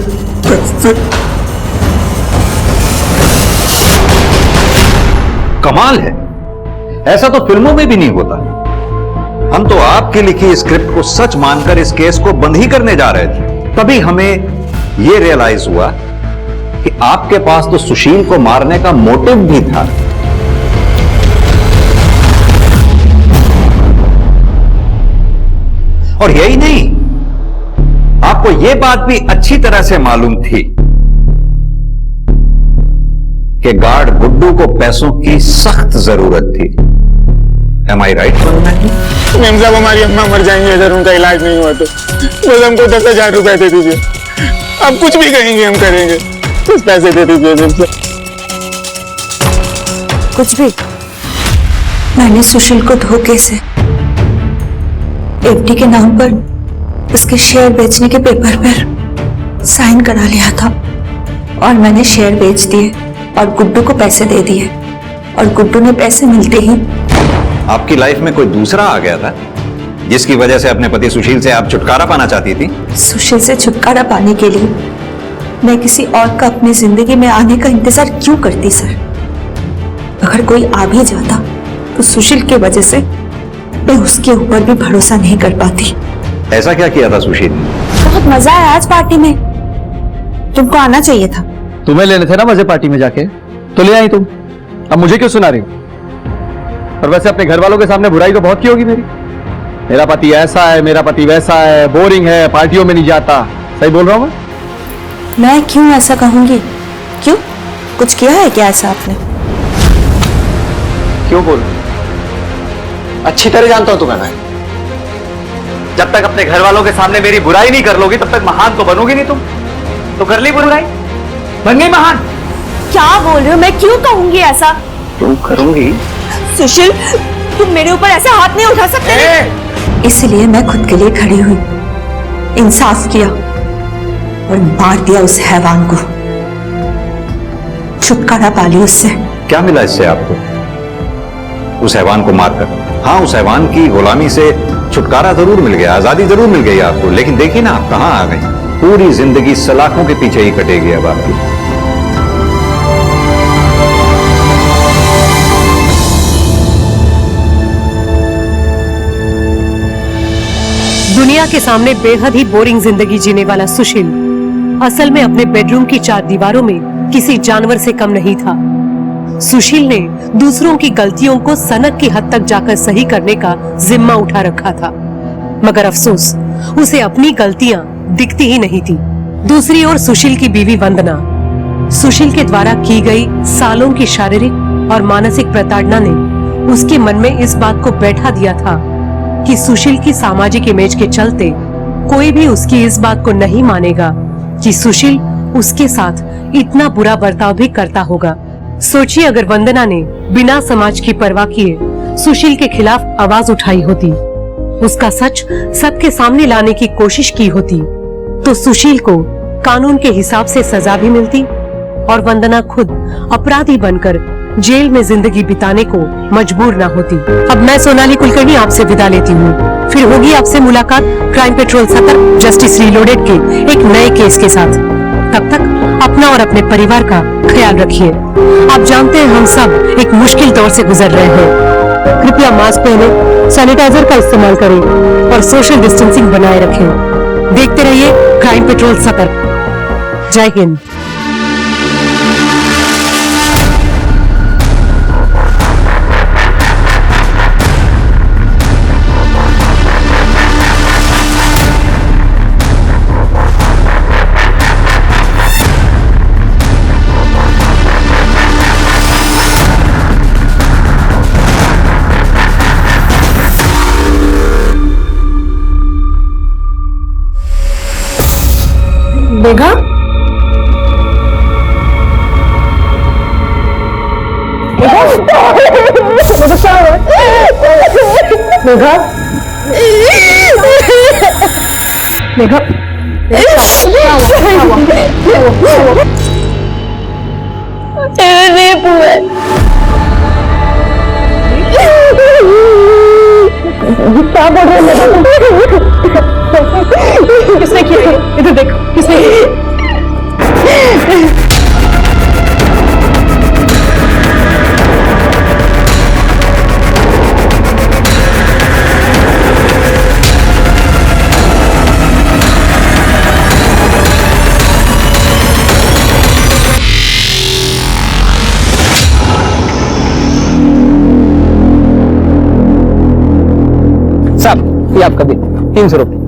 कमाल है, ऐसा तो फिल्मों में भी नहीं होता। हम तो आपकी लिखी स्क्रिप्ट को सच मानकर इस केस को बंद ही करने जा रहे थे, तभी हमें यह रियलाइज हुआ कि आपके पास तो सुशील को मारने का मोटिव भी था। और यही नहीं, आपको यह बात भी अच्छी तरह से मालूम थी कि गार्ड गुड्डू को पैसों की सख्त जरूरत थी। Am I right? मैम साहब हमारी अम्मा मर जाएंगे अगर उनका इलाज नहीं हुआ तो। बस हमको 10,000 रुपए दे दीजिए, आप कुछ भी कहेंगे हम करेंगे, बस पैसे दे दीजिए मैम साहब। कुछ भी? मैंने सुशील को धोखे से एफडी के नाम पर उसके शेयर बेचने के पेपर पर साइन करा लिया था और मैंने शेयर बेच दिए और गुड्डू को पैसे दे दिए और गुड्डू ने पैसे मिलते ही आपकी लाइफ में कोई दूसरा आ गया था जिसकी वजह से अपने पति सुशील से आप छुटकारा पाना चाहती थी? सुशील से छुटकारा पाने के लिए मैं किसी और का अपनी जिंदगी में आने का इंतजार क्यों करती सर? अगर कोई आ भी जाता तो सुशील की वजह से मैं उसके ऊपर भी भरोसा नहीं कर पाती। ऐसा क्या किया था सुशील ने? बहुत मजा आया आज पार्टी में, तुमको आना चाहिए था। तुम्हें लेने थे ना मजे पार्टी में जाके, तो ले आई तुम। अब मुझे क्यों सुना रही हो? और वैसे अपने घर वालों के सामने बुराई तो बहुत की होगी मेरी। मेरा पति ऐसा है, मेरा पति वैसा है, बोरिंग है, पार्टियों में नहीं जाता। सही बोल रहा हूं मैं क्यों ऐसा कहूंगी? क्यों, कुछ किया है क्या ऐसा आपने? क्यों बोल? अच्छी तरह जानता हूं तुम्हें मैं। जब तक अपने घर वालों के सामने मेरी बुराई नहीं कर लोगी तब तक महान तो बनोगी नहीं तुम। तो कर ली बुराई, बन गई महान। क्या बोल रहे हो? मैं क्यों कहूंगी ऐसा? तुम करूंगी? सुशील, तुम मेरे ऊपर ऐसे हाथ नहीं उठा सकते। इसलिए मैं खुद के लिए खड़ी हुई, इंसाफ किया और मार दिया उस हैवान को। छुटकारा पा ली उससे। क्या मिला इससे आपको उस हैवान को मारकर? हाँ, उस हैवान की गुलामी से छुटकारा जरूर मिल गया, आजादी जरूर मिल गई आपको, लेकिन देखिए ना आप कहां आ गई। पूरी जिंदगी सलाखों के पीछे ही कटेगी अब आपकी। दुनिया के सामने बेहद ही बोरिंग जिंदगी जीने वाला सुशील असल में अपने बेडरूम की 4 दीवारों में किसी जानवर से कम नहीं था। सुशील ने दूसरों की गलतियों को सनक की हद तक जाकर सही करने का जिम्मा उठा रखा था, मगर अफसोस उसे अपनी गलतियां दिखती ही नहीं थी। दूसरी ओर सुशील की बीवी वंदना, सुशील के द्वारा की गई सालों की शारीरिक और मानसिक प्रताड़ना ने उसके मन में इस बात को बैठा दिया था कि सुशील की सामाजिक इमेज के चलते कोई भी उसकी इस बात को नहीं मानेगा कि सुशील उसके साथ इतना बुरा बर्ताव भी करता होगा। सोचिए अगर वंदना ने बिना समाज की परवाह किए सुशील के खिलाफ आवाज उठाई होती, उसका सच सबके सामने लाने की कोशिश की होती, तो सुशील को कानून के हिसाब से सजा भी मिलती और वंदना खुद अपराधी बनकर जेल में जिंदगी बिताने को मजबूर न होती। अब मैं सोनाली कुलकर्णी आपसे विदा लेती हूँ। फिर होगी आपसे मुलाकात क्राइम पेट्रोल 70 जस्टिस रीलोडेड के एक नए केस के साथ। तब तक अपना और अपने परिवार का ख्याल रखिए। आप जानते हैं हम सब एक मुश्किल दौर से गुजर रहे हैं। कृपया मास्क पहने, सैनिटाइजर का इस्तेमाल करें और सोशल डिस्टेंसिंग बनाए रखें। देखते रहिए क्राइम पेट्रोल 70। जय हिंद। मेघा, मेघा, मेघा, क्या बोल रहे हैं? किसने किया? इधर देखो, किसने किया? साहब, ये आपका बिल 300 रुपये।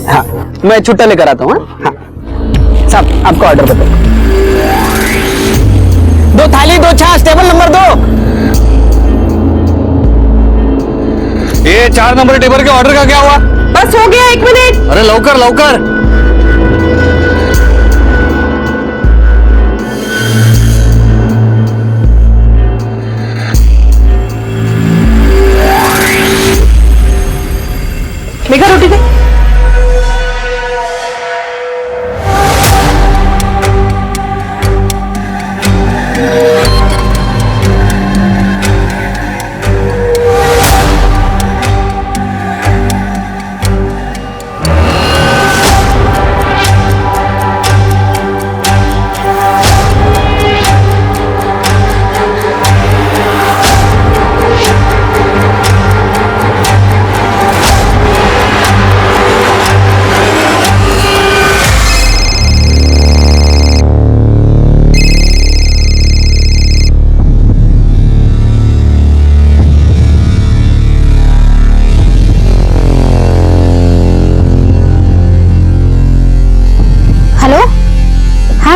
हाँ, मैं छुट्टा लेकर आता हूँ। हाँ साहब, आपका ऑर्डर बताओ। 2 थाली 2 छाछ, टेबल नंबर 2। ये 4 नंबर टेबल के ऑर्डर का क्या हुआ? बस हो गया, 1 मिनट। अरे लवकर लवकर। मेघा, रोटी दे।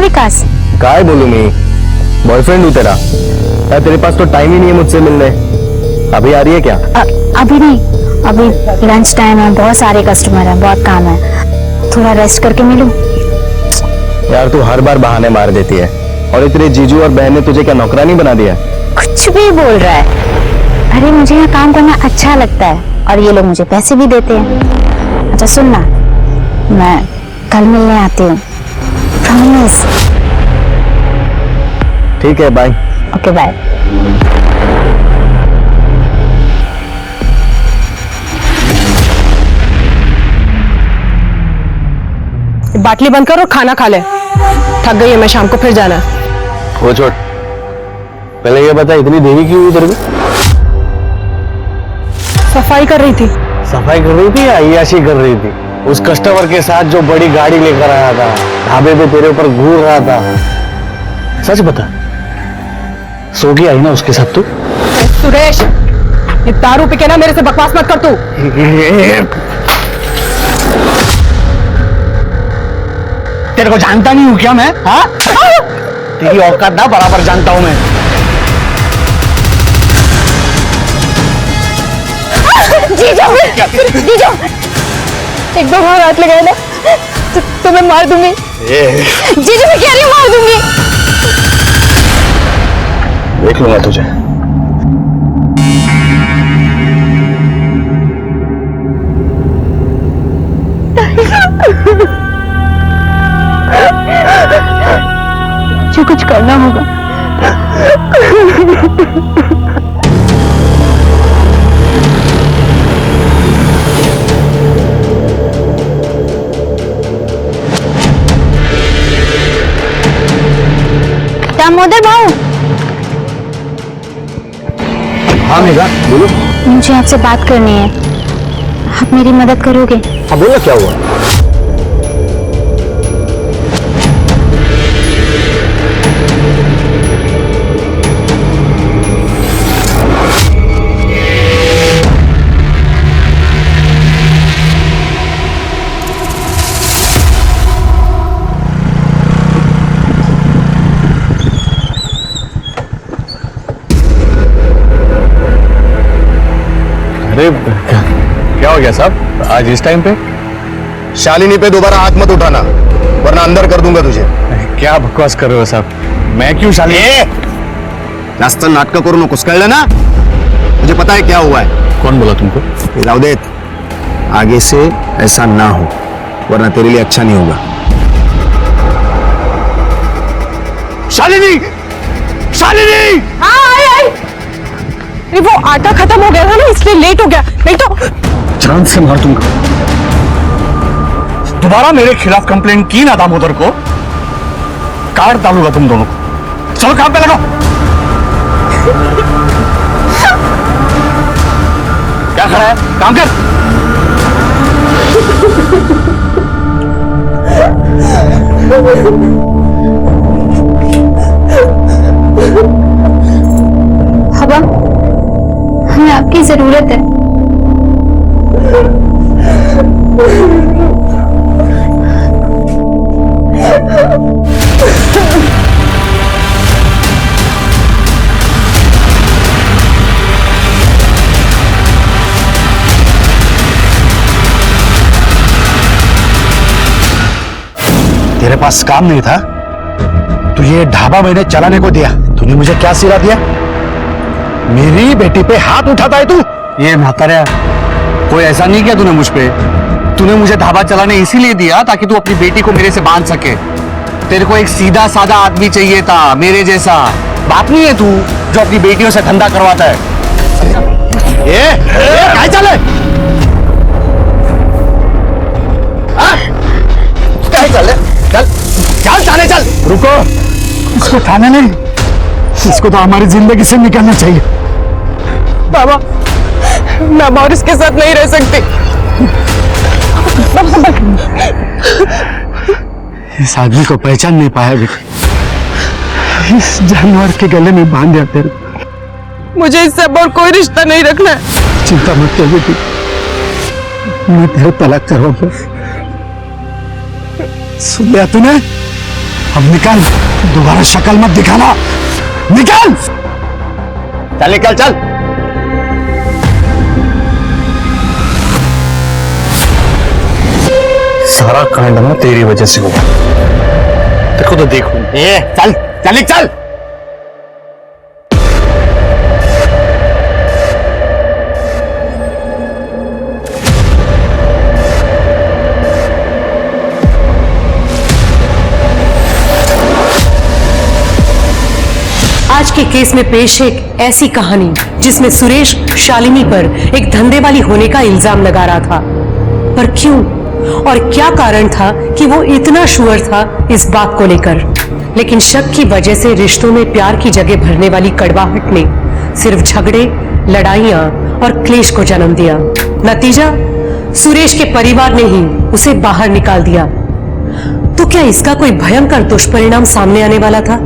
विकास, काय बोलूं मैं? बॉयफ्रेंड हूं तेरा। यार तेरे पास तो टाइम ही नहीं है मुझसे मिलने। अभी आ रही है क्या? अभी नहीं, अभी लंच टाइम है, बहुत सारे कस्टमर हैं, बहुत काम है, थोड़ा रेस्ट करके मिलूं। यार तू हर बार बहाने मार देती है। और तेरे जीजू और बहन ने तुझे क्या नौकरानी बना दिया? कुछ भी बोल रहा है। अरे मुझे यहाँ काम करना अच्छा लगता है और ये लोग मुझे पैसे भी देते हैं। अच्छा सुनना, मैं कल मिलने आती हूँ, प्रॉमिस। ठीक है, बाय। Okay bye. बाटली बंद कर और खाना खा ले, थक गई है मैं, शाम को फिर जाना है। वो छोड़, पहले ये बता इतनी देरी क्यों हुई तेरे को? सफाई कर रही थी। सफाई कर रही थी या अय्याशी कर रही थी? उस कस्टमर के साथ जो बड़ी गाड़ी लेकर आया था, ढाबे पे तेरे ऊपर घूर रहा था, सच बता, सो गई आई ना उसके साथ तू? सुरेश, ये दारू पी के ना मेरे से बकवास मत कर तू। तेरे को जानता नहीं हूँ क्या मैं? हाँ? तेरी औकात ना बराबर जानता हूँ मैं। जीजू, जीजू, एक दो बार हाथ लगाए ना तो मैं मार दूंगी। जीजू मैं कह रही हूँ मार दूंगी। देख लूंगा तुझे। जो कुछ करना होगा। दामोदर भाऊ। हाँ मेघा, बोलो। मुझे आपसे बात करनी है, आप मेरी मदद करोगे? हाँ बोलो, क्या हुआ? अरे क्या हो गया साहब आज इस टाइम पे? शालिनी पे दोबारा हाथ मत उठाना वरना अंदर कर दूंगा तुझे। क्या बकवास कर रहे हो साहब? मैं क्यों शालिनी? जास्त नाटक करू नकोस, कळलं ना? मुझे पता है क्या हुआ है। कौन बोला तुमको? ये रावदेत, आगे से ऐसा ना हो वरना तेरे लिए अच्छा नहीं होगा। शालिनी! शालिनी! आई। वो आटा खत्म हो गया था ना, इसलिए लेट हो गया, नहीं तो जान से मार दूंगा। दोबारा मेरे खिलाफ कंप्लेंट की ना दामोदर को, काट डालूंगा तुम दोनों को। चलो काम पे लगो। क्या खड़ा है? काम कर। हवा, हमें आपकी जरूरत है। तेरे पास काम नहीं था तो ये ढाबा मैंने चलाने को दिया। तूने मुझे क्या सिला दिया? मेरी बेटी पे हाथ उठाता है तू? ये म्हातारा, कोई ऐसा नहीं किया तूने मुझ पे। तूने मुझे ढाबा चलाने इसीलिए दिया ताकि तू अपनी बेटी को मेरे से बांध सके। तेरे को एक सीधा साधा आदमी चाहिए था, मेरे जैसा। बाप नहीं है तू जो अपनी बेटियों से धंधा करवाता है। क्या चले? क्या चले? चल चल थाने चल। रुको, इसको थाने नहीं, इसको तो हमारी जिंदगी से निकालना चाहिए। बाबा, मैं और इसके साथ नहीं रह सकती। इस आदमी को पहचान नहीं पाया बेटी, इस जानवर के गले में बांध दिया तेरे। मुझे इससे अब और कोई रिश्ता नहीं रखना है। चिंता मत कर बेटी, मैं तेरे तलाक करवाऊंगा। सुन लिया तूने? अब निकल, दोबारा शक्ल मत दिखाना। निकल! चल निकल चल। सारा कांड ना तेरी वजह से हुआ। देखो तो देखो। चल चल चल। आज के केस में पेश है एक ऐसी कहानी जिसमें सुरेश शालिनी पर एक धंधे वाली होने का इल्जाम लगा रहा था, पर क्यों और क्या कारण था कि वो इतना श्योर था इस बात को लेकर। लेकिन शक की वजह से रिश्तों में प्यार की जगह भरने वाली कड़वाहट ने सिर्फ झगड़े, लड़ाइयां और क्लेश को जन्म दिया। नतीजा, सुरेश के परिवार ने ही उसे बाहर निकाल दिया। तो क्या इसका कोई भयंकर दुष्परिणाम सामने आने वाला था?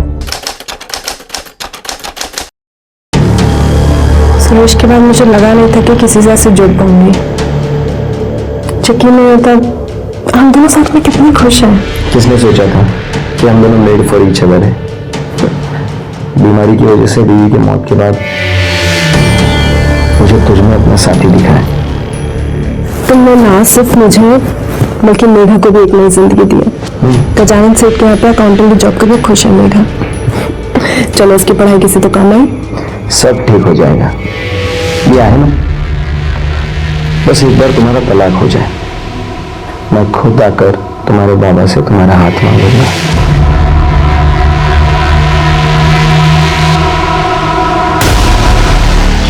सुरेश के बाद मुझे लगा नहीं था कि किसी से ऐसे जुड़ पाऊंगी। यकीन नहीं होता हम दोनों साथ में कितने खुश हैं। किसने सोचा था कि हम दोनों मेड फॉर ईच अदर हैं। बीमारी की वजह से बीवी की मौत के बाद मुझे तुझमें अपना साथी दिखा है। तुमने ना सिर्फ मुझे बल्कि मेघा को भी एक नई जिंदगी दी है। गजानन सेठ के यहाँ पे अकाउंटेंट की जॉब करके खुश है मेघा। चलो उसकी पढ़ाई किसी तो काम आई। सब ठीक हो जाएगा। ये है ना, बस एक बार तुम्हारा तलाक हो जाए, मैं खुद आकर तुम्हारे बाबा से तुम्हारा हाथ मांगूंगा।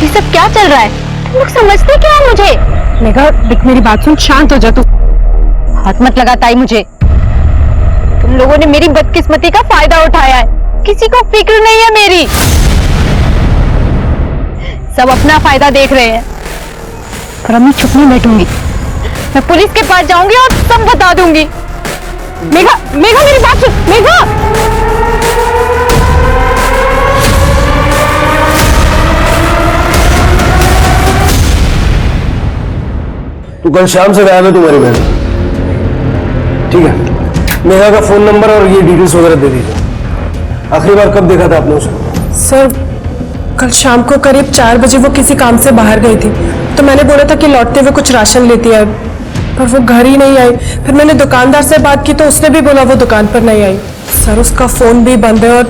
ये सब क्या चल रहा है? तुम लोग समझते क्या है मुझे? मेघा देख, मेरी बात सुन, शांत हो जा तू। हाथ मत लगा ताई मुझे। तुम लोगों ने मेरी बदकिस्मती का फायदा उठाया है। किसी को फिक्र नहीं है मेरी। सब अपना फायदा देख रहे हैं। पर अब मैं चुप नहीं बैठूंगी। मैं पुलिस के पास जाऊंगी और सब बता दूंगी। मेघा, मेघा मेरी बात सुन। मेघा, तू कल शाम से गायब है तुम्हारी बहन। ठीक है, मेघा का फोन नंबर और ये डिटेल्स वगैरह दे दीजिए। आखिरी बार कब देखा था आपने उसको? सर, कल शाम को करीब 4 बजे वो किसी काम से बाहर गई थी, तो मैंने बोला था कि लौटते हुए कुछ राशन लेती है, पर वो घर ही नहीं आई। फिर मैंने दुकानदार से बात की तो उसने भी बोला वो दुकान पर नहीं आई। सर, उसका फोन भी बंद है और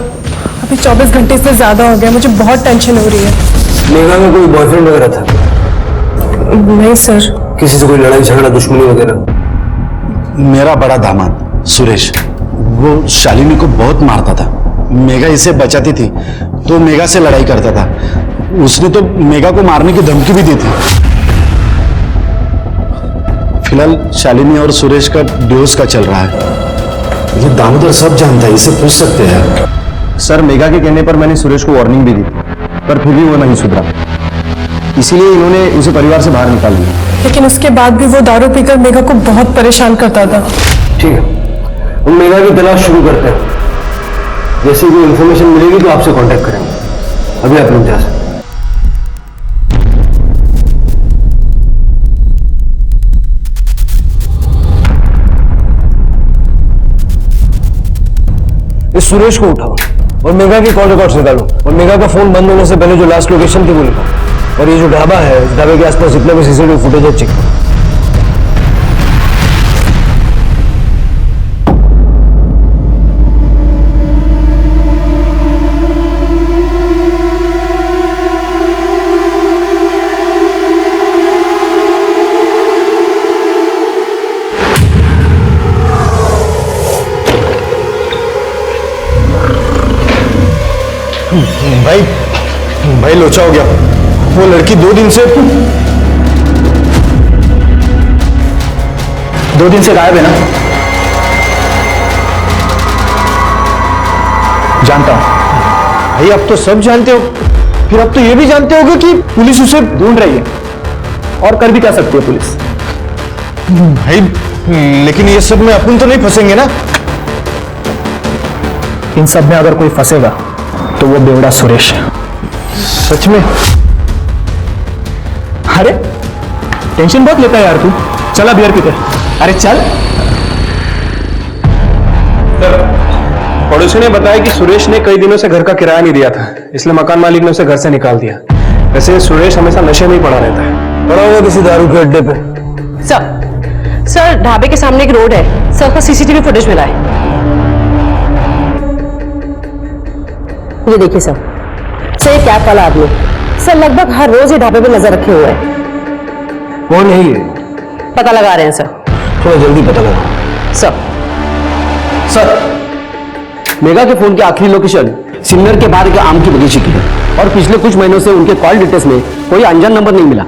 अभी 24 घंटे से ज्यादा हो गया। मुझे बहुत टेंशन हो रही है। मेघा का कोई बॉयफ्रेंड वगैरह था? नहीं सर। किसी से कोई लड़ाई झगड़ा, दुश्मनी वगैरह? मेरा बड़ा दामाद सुरेश, वो शालिनी को बहुत मारता था। मेघा इसे बचाती थी तो मेघा से लड़ाई करता था। उसने तो मेघा को मारने की धमकी भी दी थी। फिलहाल शालिनी और सुरेश का डिवोर्स का चल रहा है। ये दामोदर सब जानता है, इसे पूछ सकते हैं। सर, मेघा के कहने पर मैंने सुरेश को वार्निंग भी दी, पर फिर भी वो नहीं सुधरा। इसीलिए इन्होंने उसे परिवार से बाहर निकाल दिया। लेकिन उसके बाद भी वो दारू पीकर मेघा को बहुत परेशान करता था। ठीक है, हम मेघा की तलाश शुरू करते हैं। जैसे कोई इन्फॉर्मेशन मिलेगी तो आपसे कांटेक्ट करेंगे। अभी आप लोग जा सकते हैं। इस सुरेश को उठाओ और मेघा की कॉल रिकॉर्ड्स निकालो और मेघा का फोन बंद होने से पहले जो लास्ट लोकेशन थी वो लिखो। और ये जो ढाबा है, इस ढाबे के आसपास जितने भी सीसीटीवी फुटेज है चेक करो। भाई लोचा हो गया। वो लड़की 2 दिन से गायब है ना? जानता हूं भाई, अब तो सब जानते हो। फिर अब तो ये भी जानते होगे कि पुलिस उसे ढूंढ रही है। और कर भी क्या सकती है पुलिस? भाई लेकिन ये सब में अपन तो नहीं फंसेंगे ना? इन सब में अगर कोई फंसेगा तो वो बेवड़ा सुरेश है। सच में? अरे टेंशन बहुत लेता है यार तू। चला बियर पीते। अरे चल। पड़ोसी ने बताया कि सुरेश ने कई दिनों से घर का किराया नहीं दिया था, इसलिए मकान मालिक ने उसे घर से निकाल दिया। वैसे सुरेश हमेशा नशे में ही पड़ा रहता है। पड़ा हुआ किसी दारू के अड्डे पे। सर ढाबे के सामने एक रोड है, सर का सीसीटीवी फुटेज मिला है। ये देखिए सर, ये कैब वाला आदमी सर लगभग हर रोज ये ढाबे पे नजर रखे हुए है। कौन है ये? पता लगा रहे हैं सर। थोड़ा जल्दी पता लगा। सर मेगा के फोन की आखिरी लोकेशन सिमनर के बाहर के आम की बगीचे की है और पिछले कुछ महीनों से उनके कॉल डिटेल्स में कोई अनजान नंबर नहीं मिला।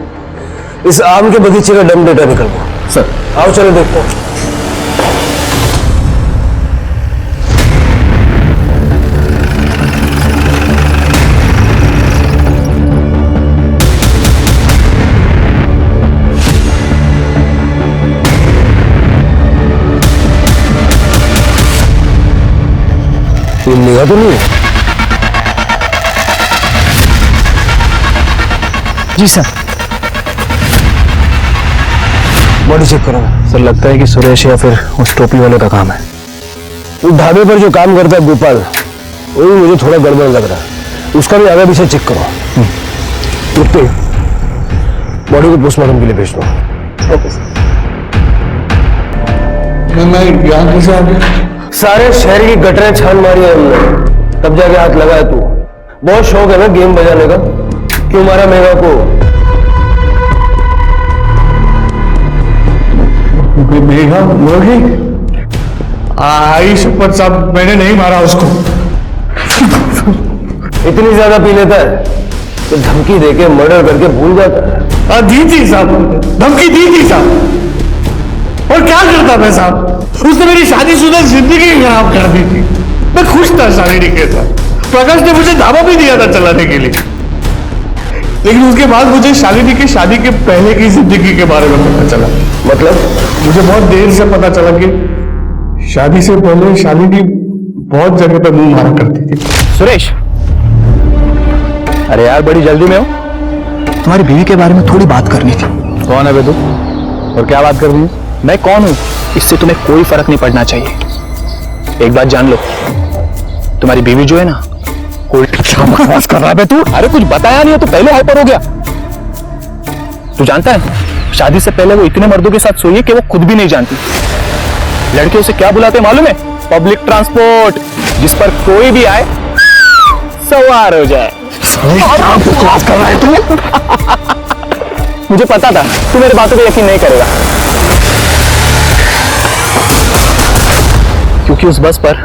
इस आम के बगीचे का डम डेटा निकल गया। सर आओ चलो देखते हैं। निगाह तो नहीं है? जी सर। बॉडी चेक करो। सर लगता है कि सुरेश या फिर उस टोपी वाले का काम है। उस ढाबे पर जो काम करता है गोपाल, वही मुझे थोड़ा गड़बड़ लग रहा है। उसका भी आगे पीछे चेक करो। रुकते बॉडी को पोस्टमार्टम के लिए भेज दो। Okay sir. मैं यहाँ कैसे आ गया? सारे शहर की गटरें छान मारी है हमने, तब जाके हाथ लगा है तू। बहुत शौक है ना गेम बजाने का, क्यों मारा मेगा को? मेघा मुर्गी? आई शपथ साहब, मैंने नहीं मारा उसको। इतनी ज्यादा पी लेता है तो धमकी देके मर्डर करके भूल जाता है। दी थी साहब, धमकी दी थी साहब। और क्या करता मैं साहब? उसने मेरी शादीशुदा जिंदगी खराब कर दी थी। मैं खुश था शादी के साथ। प्रकाश ने मुझे धाबा भी दिया था चलाने के लिए, लेकिन उसके बाद मुझे शालिनी की शादी के पहले की जिंदगी के बारे में पता चला। मतलब मुझे बहुत देर से पता चला कि शादी से पहले शालिनी बहुत जगह पे मुंह मारा करती थी। सुरेश, अरे यार बड़ी जल्दी में हो। तुम्हारी बीवी के बारे में थोड़ी बात करनी थी। कौन है बे तू और क्या बात कर रही है? मैं कौन हूं इससे तुम्हें कोई फर्क नहीं पड़ना चाहिए। एक बात जान लो, तुम्हारी बीवी जो है ना, कोई क्या बकवास कर रहा है बे तू? अरे कुछ बताया नहीं है तो पहले हाइपर हो गया। तू जानता है शादी से पहले वो इतने मर्दों के साथ सोई है कि वो खुद भी नहीं जानती। लड़के उसे क्या बुलाते मालूम है? पब्लिक ट्रांसपोर्ट, जिस पर कोई भी आए सवार हो जाए। क्या बकवास कर रहा है तू? मुझे पता था तू मेरी बातों पे यकीन नहीं करेगा, क्योंकि उस बस पर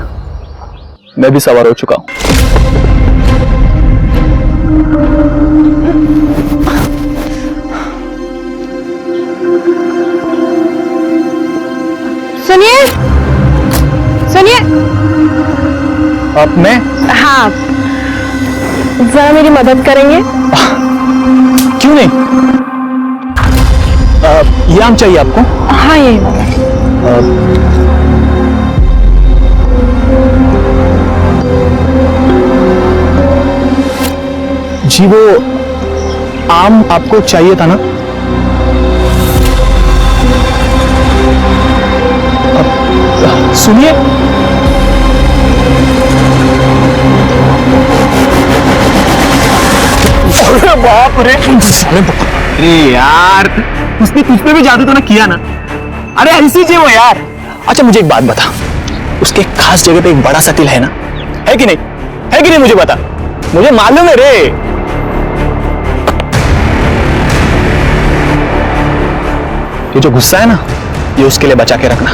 मैं भी सवार हो चुका हूं। सुनिए सुनिए। अब मैं? हाँ, जरा मेरी मदद करेंगे? क्यों नहीं? ये आम चाहिए आपको? हाँ यही वाला। जी वो आम आपको चाहिए था ना? सुनिए, अरे बाप रे। अरे यार उसने तुझ पे भी जादू तो ना किया ना? अरे ऐसी जी वो यार। अच्छा मुझे एक बात बता, उसके खास जगह पे एक बड़ा सा तिल है ना? है कि नहीं? है कि नहीं? मुझे बता, मुझे मालूम है रे। ये जो गुस्सा है ना, ये उसके लिए बचा के रखना।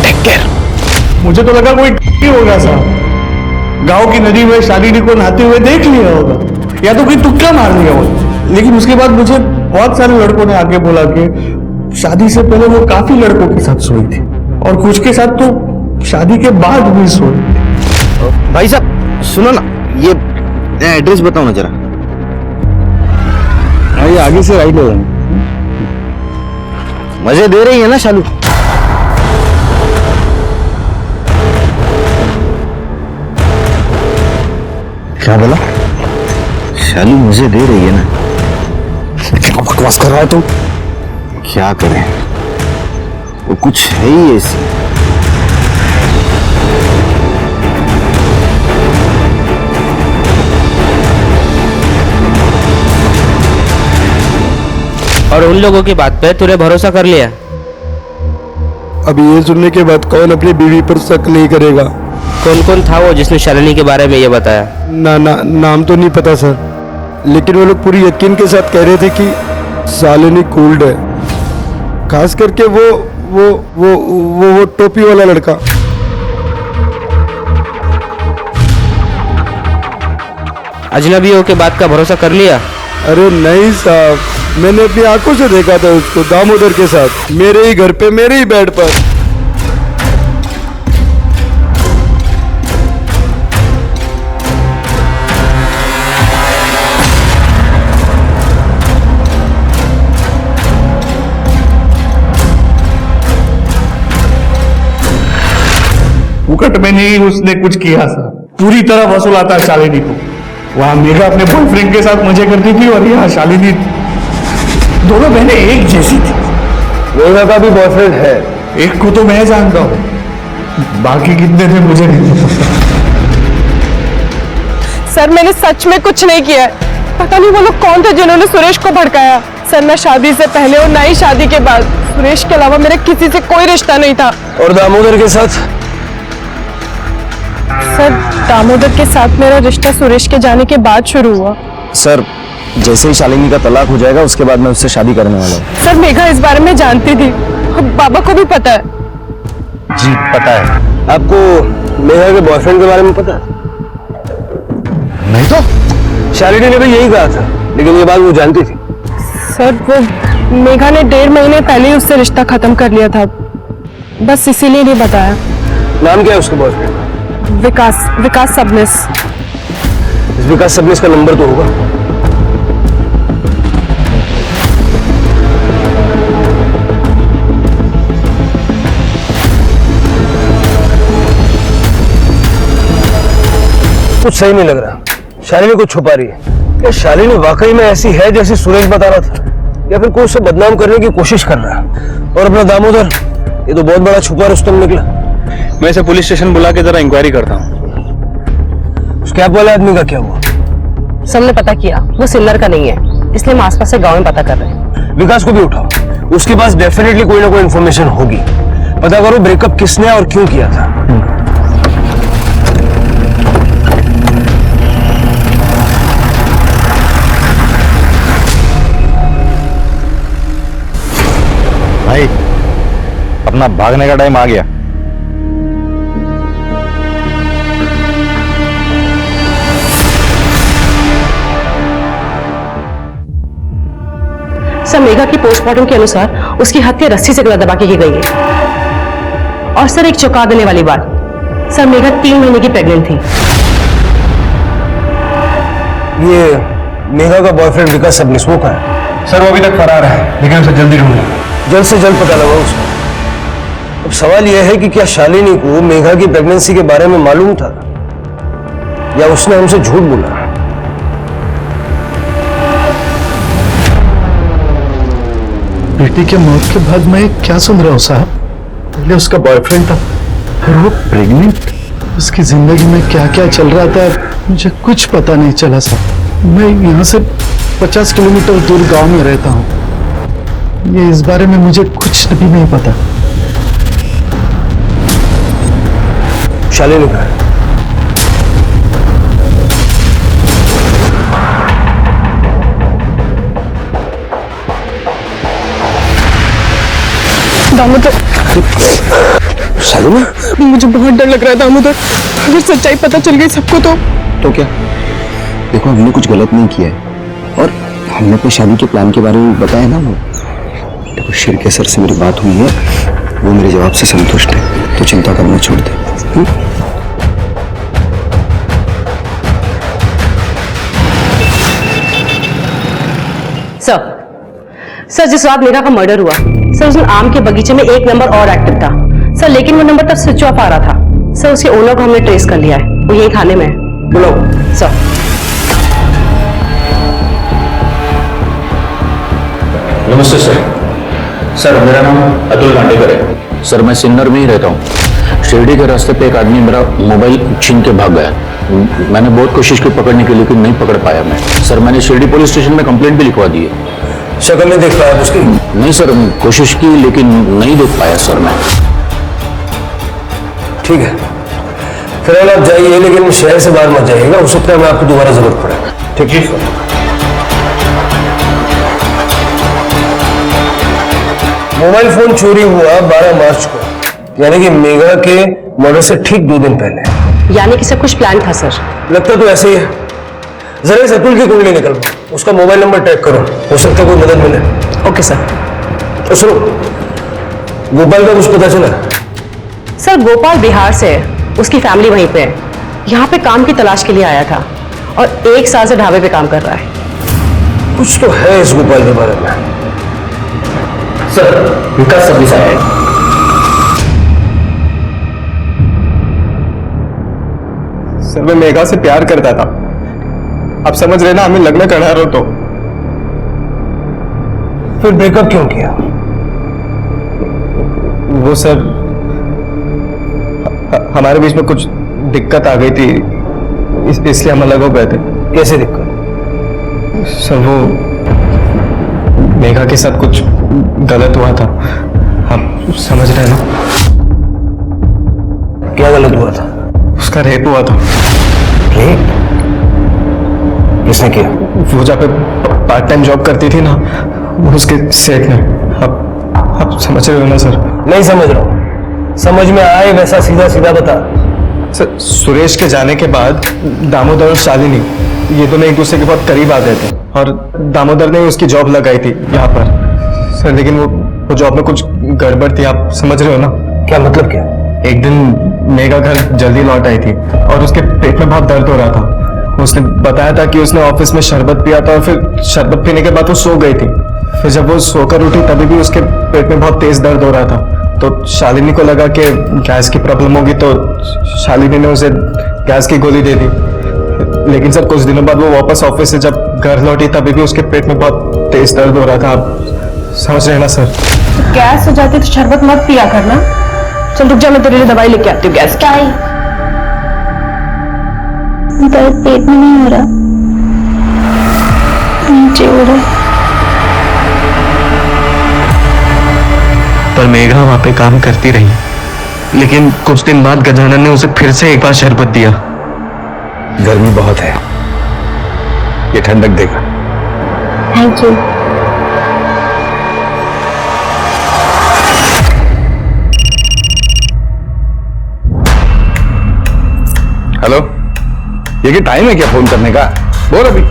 Take care. मुझे तो लगा कोई होगा साहब, गांव की नदी में शालिनी को नहाते हुए देख लिया होगा, या तो कोई तुक्का मार लिया होगा। लेकिन उसके बाद मुझे बहुत सारे लड़कों ने आके बोला कि शादी से पहले वो काफी लड़कों के साथ सोई थी और कुछ के साथ तो शादी के बाद भी सोई थी। भाई साहब सुनो ना, ये एड्रेस बताओ ना जरा। ये आगे से राइट हो। मजे दे रही है ना शालू? क्या बोला? शालू मुझे दे रही है ना? क्या बकवास कर रहा है तू? क्या करें, वो कुछ है ही ऐसी। और उन लोगों की बात पे तूने भरोसा कर लिया। अब ये सुनने के बाद कौन अपनी बीवी पर शक नहीं करेगा? कौन कौन था वो जिसने शालिनी के बारे में ये बताया? नाम तो नहीं पता सर, लेकिन वो लोग पूरी यकीन के साथ कह रहे थे कि शालिनी कूल्ड है, खास करके वो टोपी वाला लड़का। अजनबियों के बात का भरोसा कर लिया? अरे नहीं साहब, मैंने अपनी आंखों से देखा था उसको दामोदर के साथ, मेरे ही घर पे, मेरे ही बेड पर। मुकट में नहीं उसने कुछ किया सर, पूरी तरह वसूलाता शालिनी को। वहां मेघा अपने बॉयफ्रेंड के साथ मजे करती थी और यहाँ शालिनी, दोनों बहनें एक जैसी थी। मेघा का भी बॉयफ्रेंड है? एक को तो मैं जानता हूँ, बाकी कितने थे मुझे नहीं पता। सर मैंने सच में कुछ नहीं किया है। पता नहीं वो लोग कौन थे जिन्होंने सुरेश को भड़काया। सर मैं शादी से पहले और ना ही शादी के बाद सुरेश के अलावा मेरे किसी से कोई रिश्ता नहीं था। और दामोदर के साथ? सर दामोदर के साथ मेरा रिश्ता सुरेश के जाने के बाद शुरू हुआ। सर जैसे ही शालिनी का तलाक हो जाएगा उसके बाद मैं उससे शादी करने वाला हूँ। सर मेघा इस बारे में जानती थी, बाबा को भी पता है। जी पता है। आपको मेघा के बॉयफ्रेंड के बारे में पता है? नहीं तो शालिनी ने भी यही कहा था, लेकिन ये बात वो जानती थी। सर वो मेघा ने 1.5 महीने पहले ही उससे रिश्ता खत्म कर लिया था, बस इसीलिए नहीं बताया। नाम क्या है उसके बॉयफ्रेंड? विकास सबनिस। इस विकास सबनिस का नंबर तो होगा। कुछ सही नहीं लग रहा, शालिनी कुछ छुपा रही है। क्या शालिनी वाकई में ऐसी है जैसे सुरेश बता रहा था, या फिर कोई उसे बदनाम करने की कोशिश कर रहा है? और अपना दामोदर, ये तो बहुत बड़ा छुपा रुस्तम निकला। मैं इसे पुलिस स्टेशन बुला के जरा इंक्वायरी करता हूँ। उस कैब वाले आदमी का क्या हुआ? सबने पता किया वो सिल्लर का नहीं है, इसलिए हम आसपास से गांव में पता कर रहे हैं। विकास को भी उठाओ, उसके पास डेफिनेटली कोई ना कोई इंफॉर्मेशन होगी। पता करो ब्रेकअप किसने और क्यों किया था। भाई अपना भागने का टाइम आ गया। सर मेघा की पोस्टमार्टम के अनुसार उसकी हत्या रस्सी से गला दबा के की गई है। और सर एक चौंका देने वाली बात, सर मेघा 3 महीने की प्रेग्नेंट थी। ये मेघा का बॉयफ्रेंड विकास सबनिस वो कहाँ है? सर वो अभी तक फरार है, लेकिन उसे जल्दी ढूंढना। जल्द से जल्द पता लगाओ उसको। अब सवाल यह है कि क्या शालिनी को मेघा की प्रेगनेंसी के बारे में मालूम था, या उसने हमसे झूठ बोला? बेटी के मौत के बाद मैं क्या सुन रहा हूँ साहब? पहले उसका बॉयफ्रेंड था, फिर वो प्रेग्नेंट। उसकी जिंदगी में क्या क्या चल रहा था मुझे कुछ पता नहीं चला साहब। मैं यहाँ से 50 किलोमीटर दूर गांव में रहता हूँ, ये इस बारे में मुझे कुछ भी नहीं पता। शालिनी कहाँ है? दामोदर, शालिनी मुझे बहुत डर लग रहा है दामोदर, अगर सच्चाई पता चल गई सबको तो क्या? देखो हमने कुछ गलत नहीं किया है, और हमने अपनी शादी के प्लान के बारे में बताया ना। वो देखो शिरके सर से मेरी बात हुई है, वो मेरे जवाब से संतुष्ट है, तो चिंता करना छोड़ दे। सर जिस रात मेघा का मर्डर हुआ, सर उस दिन आम के बगीचे में एक नंबर और एक्टिव था सर, लेकिन वो नंबर तब स्विच ऑफ आ रहा था सर। उसके ओनर को हमने ट्रेस कर लिया है, वो यही थाने में है। बुलाओ सर। नमस्ते सर। सर मेरा नाम अतुल गांडेकर है सर, मैं सिन्नर में ही रहता हूँ। शिरडी के रास्ते पे एक आदमी मेरा मोबाइल छीन के भाग गया। मैंने बहुत कोशिश की पकड़ने की, लेकिन नहीं पकड़ पाया मैं। सर मैंने शिरडी पुलिस स्टेशन में कंप्लेंट भी लिखवा दी है। शक्ल नहीं देख पाया उसकी? नहीं सर, कोशिश की लेकिन नहीं देख पाया सर मैं। ठीक है, फिलहाल आप जाइए, लेकिन शहर से बाहर मत जाइएगा, हो सकता है मैं आपको दोबारा जरूरत पड़े। ठीक है। मोबाइल फोन चोरी हुआ 12 मार्च को, यानी कि मेघा के मर्डर से ठीक 2 दिन पहले। यानी कि सब कुछ प्लान था सर? लगता तो ऐसे ही है। जरा इस अतुल की कुंडली निकल, उसका मोबाइल नंबर ट्रैक करो, हो सकता है कोई मदद मिले। Okay sir. तो सुनो, गोपाल का कुछ पता चला? सर गोपाल बिहार से है, उसकी फैमिली वहीं पे है। यहाँ पे काम की तलाश के लिए आया था और 1 साल से ढाबे पे काम कर रहा है। कुछ तो है इस गोपाल के बारे में। सर, विकास सर्विस आया है। सर मैं मेघा से प्यार करता था, आप समझ रहे ना, हमें लग्न करा रहे हो तो। फिर ब्रेकअप क्यों किया? वो सर हमारे बीच में कुछ दिक्कत आ गई थी, इसलिए हम अलग हो गए थे। कैसे दिक्कत? सर वो मेघा के साथ कुछ गलत हुआ था, आप समझ रहे हैं ना? क्या गलत हुआ था? उसका रेप हुआ था। रेप? किसने किया? वो जहाँ पे पार्ट टाइम जॉब करती थी ना, उसके सेट में। आप समझ रहे हो ना सर? नहीं समझ रहा हूँ। समझ में आए वैसा सीधा सीधा बता। सर सुरेश के जाने के बाद दामोदर और शालिनी ये दोनों एक दूसरे के बहुत करीब आ गए थे और दामोदर ने उसकी जॉब लगाई थी यहाँ पर सर, लेकिन वो जॉब में कुछ गड़बड़ थी, आप समझ रहे हो ना? क्या मतलब क्या? एक दिन मेघा घर जल्दी लौट आई थी और उसके पेट में बहुत दर्द हो रहा था। उसने बताया था कि उसने ऑफिस में शरबत पिया था और फिर शरबत पीने के बाद वो सो गई थी। फिर जब वो सोकर उठी तभी भी उसके पेट में बहुत तेज दर्द हो रहा था। तो शालिनी को लगा कि गैस की प्रॉब्लम होगी, तो शालिनी ने उसे गैस की गोली दे दी। लेकिन सर कुछ दिनों बाद वो वापस ऑफिस से जब घर लौटी तभी भी उसके पेट में बहुत तेज दर्द हो रहा था, आप समझ रहे ना सर? गैस हो जाती तो शरबत मत पिया करना। चल रुक जा, मैं तेरे लिए दवाई लेके आती हूँ गैस की। दर्द पेट में नहीं हो रहा, नीचे हो रहा। पर मेघा वहां पे काम करती रही, लेकिन कुछ दिन बाद गजानन ने उसे फिर से एक बार शरबत दिया। गर्मी बहुत है, ये ठंडक देगा। Thank you. हेलो, ये क्या टाइम है क्या फोन करने का? बोल अभी।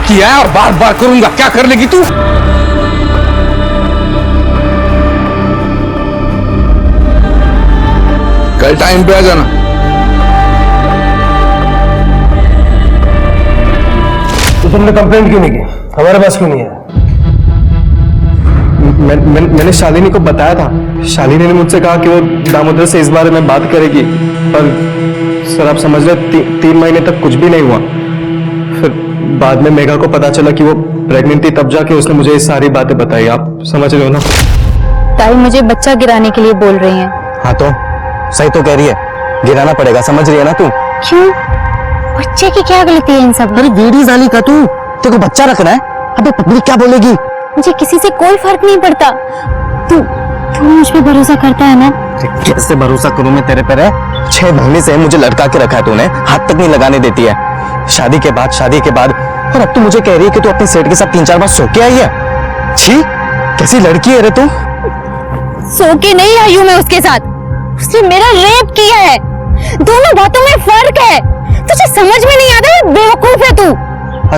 किया है और बार बार करूंगा, क्या कर लेगी तू? कल टाइम पे आ जाना। तो तुमने कंप्लेंट क्यों नहीं की? हमारे पास क्यों नहीं है? मैंने शालिनी को बताया था। शालिनी ने मुझसे कहा कि वो दामोदर से इस बारे में बात करेगी, पर सर आप समझ रहे 3 महीने तक कुछ भी नहीं हुआ। फिर बाद में मेघा को पता चला कि वो प्रेग्नेंट थी, तब जाके उसने मुझे ये सारी बातें बताई, आप समझ रहे हो ना? ताई मुझे बच्चा गिराने के लिए बोल रही हैं। हाँ तो सही तो कह रही है, गिराना पड़ेगा, समझ रही है ना तू? क्यों? बच्चे की क्या गलती है इन सब? अरे वेड़ी जाली का तू, तेरे को बच्चा रखना है? अबे पब्लिक क्या बोलेगी? मुझे किसी से कोई फर्क नहीं पड़ता। तू मुझ पे भरोसा करता है ना? कैसे भरोसा करूं मैं तेरे पर? 6 महीने से मुझे लटका के रखा है तूने, हाथ तक नहीं लगाने देती है। शादी के बाद और अब तू मुझे कह रही है कि तू अपने सेठ के साथ 3-4 बार सो के आई है। छी, कैसी लड़की है रे तू? सो के नहीं आई हूं मैं उसके साथ, उसने मेरा रेप किया है। दोनों बातों में फर्क है, तुझे समझ में नहीं आता? मैं बेवकूफ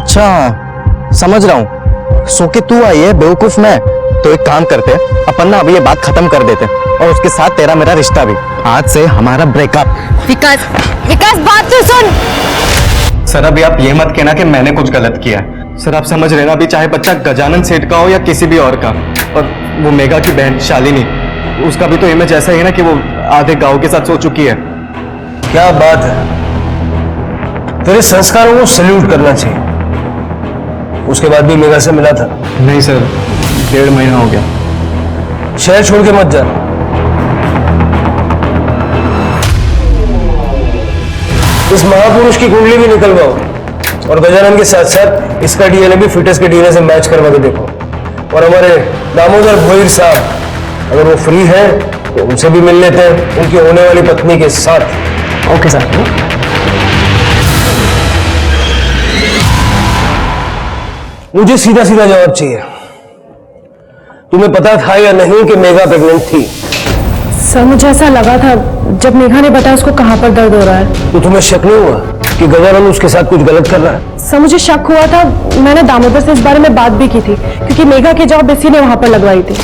अच्छा समझ रहा हूँ। सो के तू आई है बेवकूफ मैं। तो एक काम करते हैं, अपन ना अभी ये बात खत्म कर देते हैं और उसके साथ तेरा मेरा रिश्ता भी। आज से हमारा ब्रेकअप। विकास, विकास बात तो सुन। सर अभी आप ये मत कहना कि मैंने कुछ गलत किया है। सर आप समझ रहे ना, अभी चाहे बच्चा गजानन सेठ का हो या किसी भी और का, और वो मेघा की बहन शालिनी, उसका भी तो इमेज ऐसा ही है ना कि वो आधे गांव के साथ सो चुकी है। क्या बात है, तेरे संस्कारों को सल्यूट करना चाहिए। उसके बाद भी मेघा से मिला था? नहीं सर, 1.5 महीना हो गया। शहर छोड़ के मत जा। इस महापुरुष की कुंडली भी निकलवाओ और गजानन के साथ साथ इसका डीएनए भी फिटनेस के डीएनए से मैच करवा के देखो। और हमारे दामोदर भोईर साहब अगर वो फ्री है तो उनसे भी मिल लेते हैं, उनकी होने वाली पत्नी के साथ। Okay sir. मुझे सीधा सीधा जवाब चाहिए, तुम्हें पता था या नहीं कि मेघा प्रेग्नेंट थी? सर मुझे ऐसा लगा था जब मेघा ने बताया उसको कहाँ पर दर्द हो रहा है। तो तुम्हें शक नहीं हुआ कि गजानन उसके साथ कुछ गलत कर रहा है? सर मुझे शक हुआ था, मैंने दामोदर से इस बारे में बात भी की थी क्योंकि मेघा की जॉब इसी ने वहां पर लगवाई थी।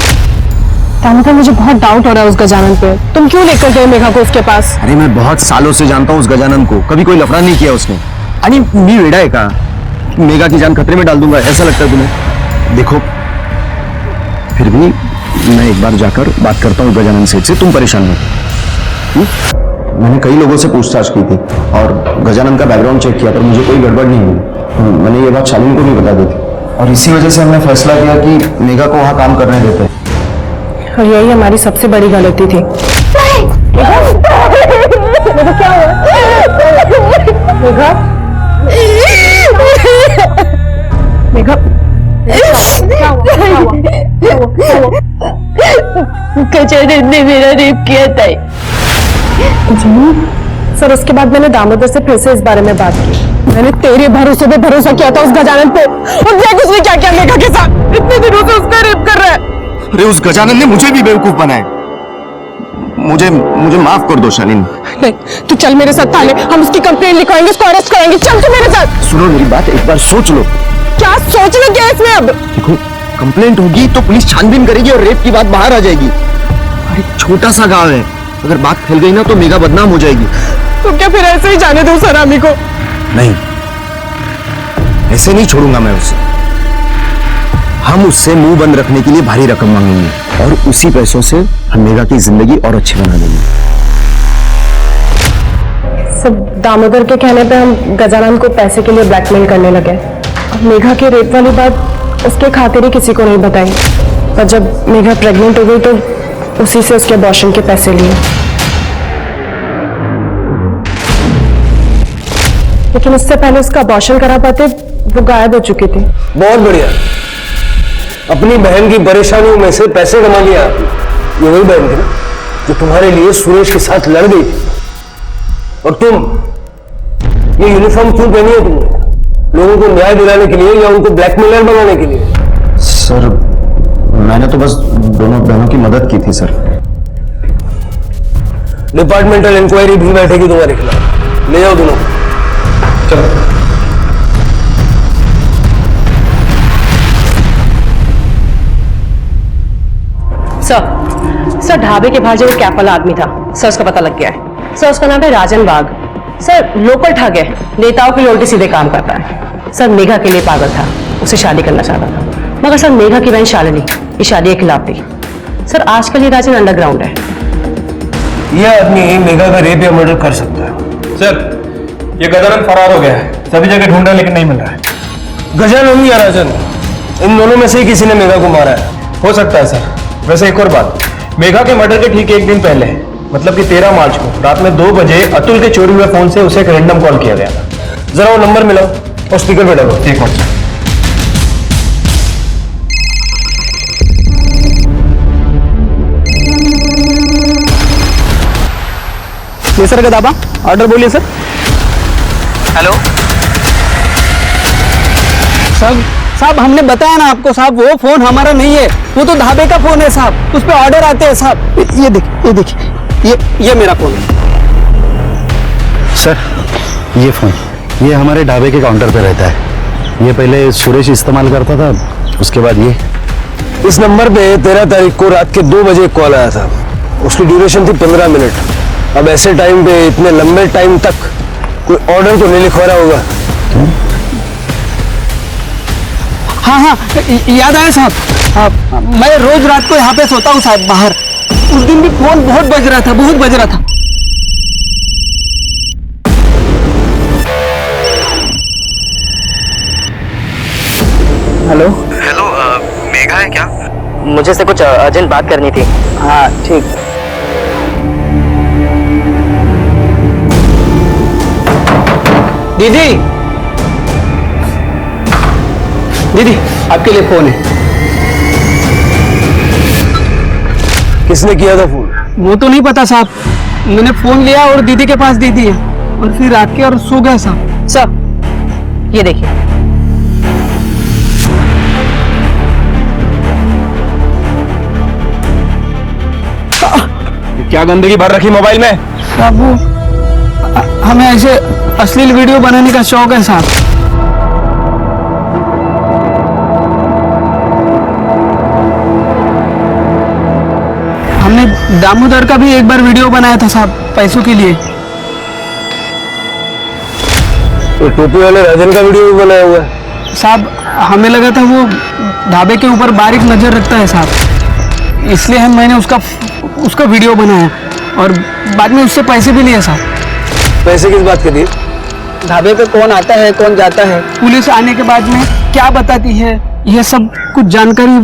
दामोदर मुझे बहुत डाउट हो रहा है उस गजानन पे, तुम क्यों लेकर गए मेघा को उसके पास? अरे मैं बहुत सालों से जानता हूँ उस गजानन को, कभी कोई लफड़ा नहीं किया उसने। अरे मी वेड़ा है का मेघा की जान खतरे में डाल दूंगा, ऐसा लगता है तुम्हें? देखो फिर भी मैं एक बार जाकर बात करता हूँ गजानन सेठ से, तुम परेशान मत। मैंने कई लोगों से पूछताछ की थी और गजानन का बैकग्राउंड चेक किया पर मुझे कोई गड़बड़ नहीं मिली। मैंने ये बात शालिनी को भी बता दी थी और इसी वजह से हमने फैसला किया कि मेघा को वहाँ काम करने देते हैं। और यही हमारी सबसे बड़ी गलती थी। क्या हुआ? मेघा गजानन ने मेरा रेप किया था। सर उसके बाद मैंने दामोदर से फिर से इस बारे में बात की। मैंने तेरे भरोसे पे भरोसा किया था उस गजानन पे, और देख उसने क्या किया मेघा के साथ। इतने दिनों से उसका रेप कर रहा है। अरे उस गजानन ने मुझे भी बेवकूफ बनाया। मुझे माफ कर दो शालिनी। नहीं तू चल मेरे साथ थाने, हम उसकी कंप्लेंट लिखवाएंगे, उसको अरेस्ट कराएंगे। चल तू मेरे साथ। सुनो मेरी बात, एक बार सोच लो। क्या सोचना क्या है इसमें? अब देखो कंप्लेंट होगी तो पुलिस छानबीन करेगी और रेप की बात बाहर आ जाएगी। अरे छोटा सा गांव है, अगर बात फैल गई ना तो मेघा बदनाम हो जाएगी। तो क्या फिर ऐसे ही जाने दो सरामी को? नहीं, ऐसे नहीं छोड़ूंगा मैं उसे। हम उससे मुंह बंद रखने के लिए भारी रकम मांगेंगे और उसी पैसों से हम मेघा की जिंदगी और अच्छी बना देंगे। सब दामोदर के कहने पे हम गजानन को पैसे के लिए ब्लैकमेल करने लगे। अब मेघा के रेप वाली बात उसके खातिर ही किसी को नहीं बताई, पर जब मेघा प्रेग्नेंट हो गई तो उसी से उसके अबॉर्शन के पैसे लिए। लेकिन इससे पहले उसका अबॉर्शन करा पाते वो गायब हो चुकी थी। बहुत बढ़िया, अपनी बहन की परेशानियों में से पैसे कमा लिया। ये वही बहन थी ना जो तुम्हारे लिए सुरेश के साथ लड़ गई थी। और तुम ये यूनिफॉर्म क्यों पहनी है तुमने? लोगों को न्याय दिलाने के लिए या उनको ब्लैकमेलर बनाने के लिए? सर मैंने तो बस दोनों बहनों की मदद की थी सर। डिपार्टमेंटल इंक्वायरी भी बैठेगी तुम्हारे खिलाफ, ले जाओ दोनों। चलो। सर ढाबे के बाहर जो कैप वाला आदमी था, सर उसका पता लग गया है। सर उसका नाम है राजन बाग। सर लोकल ठग है, नेताओं के लिए उल्टे सीधे काम करता है। सर मेघा के लिए पागल था, उसे शादी करना चाहता था, मगर सर मेघा की बहन शालिनी इस शादी के खिलाफ थी। सर आजकल ये राजन अंडरग्राउंड है। यह आदमी मेघा का रेप या मर्डर कर सकता है। सर ये गजानन फरार हो गया है, सभी जगह ढूंढा लेकिन नहीं मिल रहा है। गजानन या राजन, इन दोनों में से ही किसी ने मेघा को मारा है। हो सकता है सर। वैसे एक और बात, मेघा के मर्डर के ठीक एक दिन पहले, मतलब कि 13 मार्च को रात में 2 बजे अतुल के चोरी हुए फोन से उसे एक रैंडम कॉल किया गया था। जरा वो नंबर मिलाओ और स्पीकर पे डालो। एक मिनट। ये सर गदाबा ऑर्डर बोलिए सर। हेलो साहब हमने बताया ना आपको साहब, वो फोन हमारा नहीं है, वो तो ढाबे का फोन है साहब, उस पे ऑर्डर आते हैं साहब। ये देखिए ये मेरा फोन है सर। ये फोन ये हमारे ढाबे के काउंटर पे रहता है। ये पहले सुरेश इस्तेमाल करता था, उसके बाद ये। इस नंबर पे 13 तारीख को रात के 2 बजे कॉल आया था। उसकी ड्यूरेशन थी 15 मिनट। अब ऐसे टाइम पे इतने लंबे टाइम तक कोई ऑर्डर तो नहीं लिखवा रहा होगा। हाँ हाँ, याद आया साहब, मैं रोज रात को यहाँ पे सोता हूँ साहब बाहर। उस दिन भी फोन बहुत बज रहा था, बहुत बज रहा था। हेलो हेलो, मेघा है क्या? मुझे से कुछ अर्जेंट बात करनी थी। हाँ ठीक। दीदी, दीदी आपके लिए फोन है। किसने किया था फोन? वो तो नहीं पता साहब, मैंने फोन लिया और दीदी के पास दे दिया और फिर रात के और सो गया साहब। सर ये देखिए। क्या गंदगी भर रखी मोबाइल में? साहब वो हमें ऐसे अश्लील वीडियो बनाने का शौक है साहब। हमने दामोदर का भी एक बार वीडियो बनाया था साहब, पैसों के लिए। तो टोपी वाले राजन का वीडियो भी बनाया हुआ है साहब। हमें लगा था वो ढाबे के ऊपर बारीक नजर रखता है साहब, इसलिए मैंने उसका वीडियो बनाया और बाद में उससे पैसे भी लिए साहब। पैसे किस बात के दिए? ढाबे पे कौन आता है कौन जाता है, पुलिस आने के बाद में क्या बताती है, यह सब कुछ जानकारी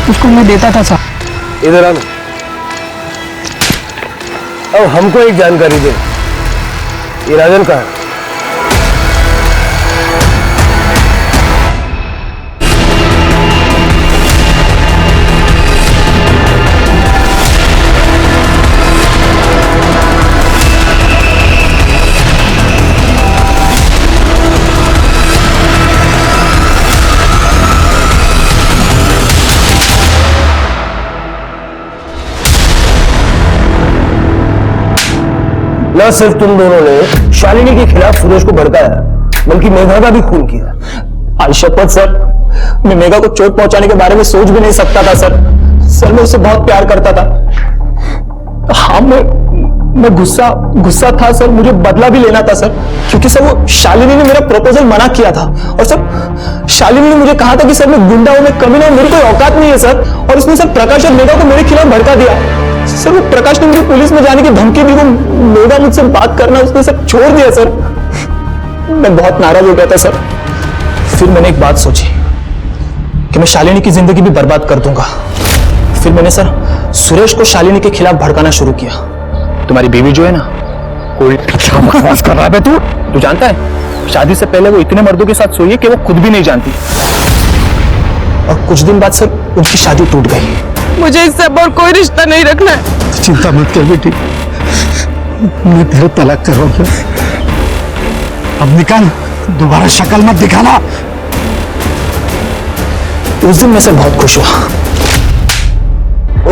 उसको मैं देता था साहब। इधर आना। अब हमको एक जानकारी दे, ये राजन कहाँ है? न सिर्फ तुम दोनों ने शालिनी के खिलाफ सुरेश को भड़काया, बल्कि मेघा का भी खून किया। आज शपथ सर, मैं मेघा को चोट पहुंचाने के बारे में सोच भी नहीं सकता था सर। सर मैं उससे बहुत प्यार करता था। हाँ मैं गुस्सा था सर, मुझे बदला भी लेना था सर, क्योंकि सर वो शालिनी ने मेरा प्रपोजल मना किया था। और सर शालिनी ने मुझे कहा था कि सर मैं गुंडा हूं, मैं कमीना हूं, मेरी कोई औकात नहीं है सर। और उसने सर प्रकाश और मेघा को मेरे खिलाफ भड़का दिया। सर वो प्रकाश ने मुझे पुलिस में जाने की धमकी दी, वो मेघा मुझसे बात करना उसने सब छोड़ दिया सर। मैं बहुत नाराज हो गया था सर। फिर मैंने एक बात सोची कि मैं शालिनी की जिंदगी भी बर्बाद कर दूंगा। फिर मैंने सर सुरेश को शालिनी के खिलाफ भड़काना शुरू किया। तुम्हारी बीवी जो है ना, कोई क्या बकवास कर रहा है तू जानता है शादी से पहले वो इतने मर्दों के साथ सोई है कि वो खुद भी नहीं जानती। और कुछ दिन बाद सर उनकी शादी टूट गई। मुझे इससे अब और कोई रिश्ता नहीं रखना है। चिंता मत कर बेटी, मैं तेरा तलाक करवाऊंगा। अब निकाल, दोबारा शक्ल मत दिखाना। उस दिन मैं सर बहुत खुश हुआ।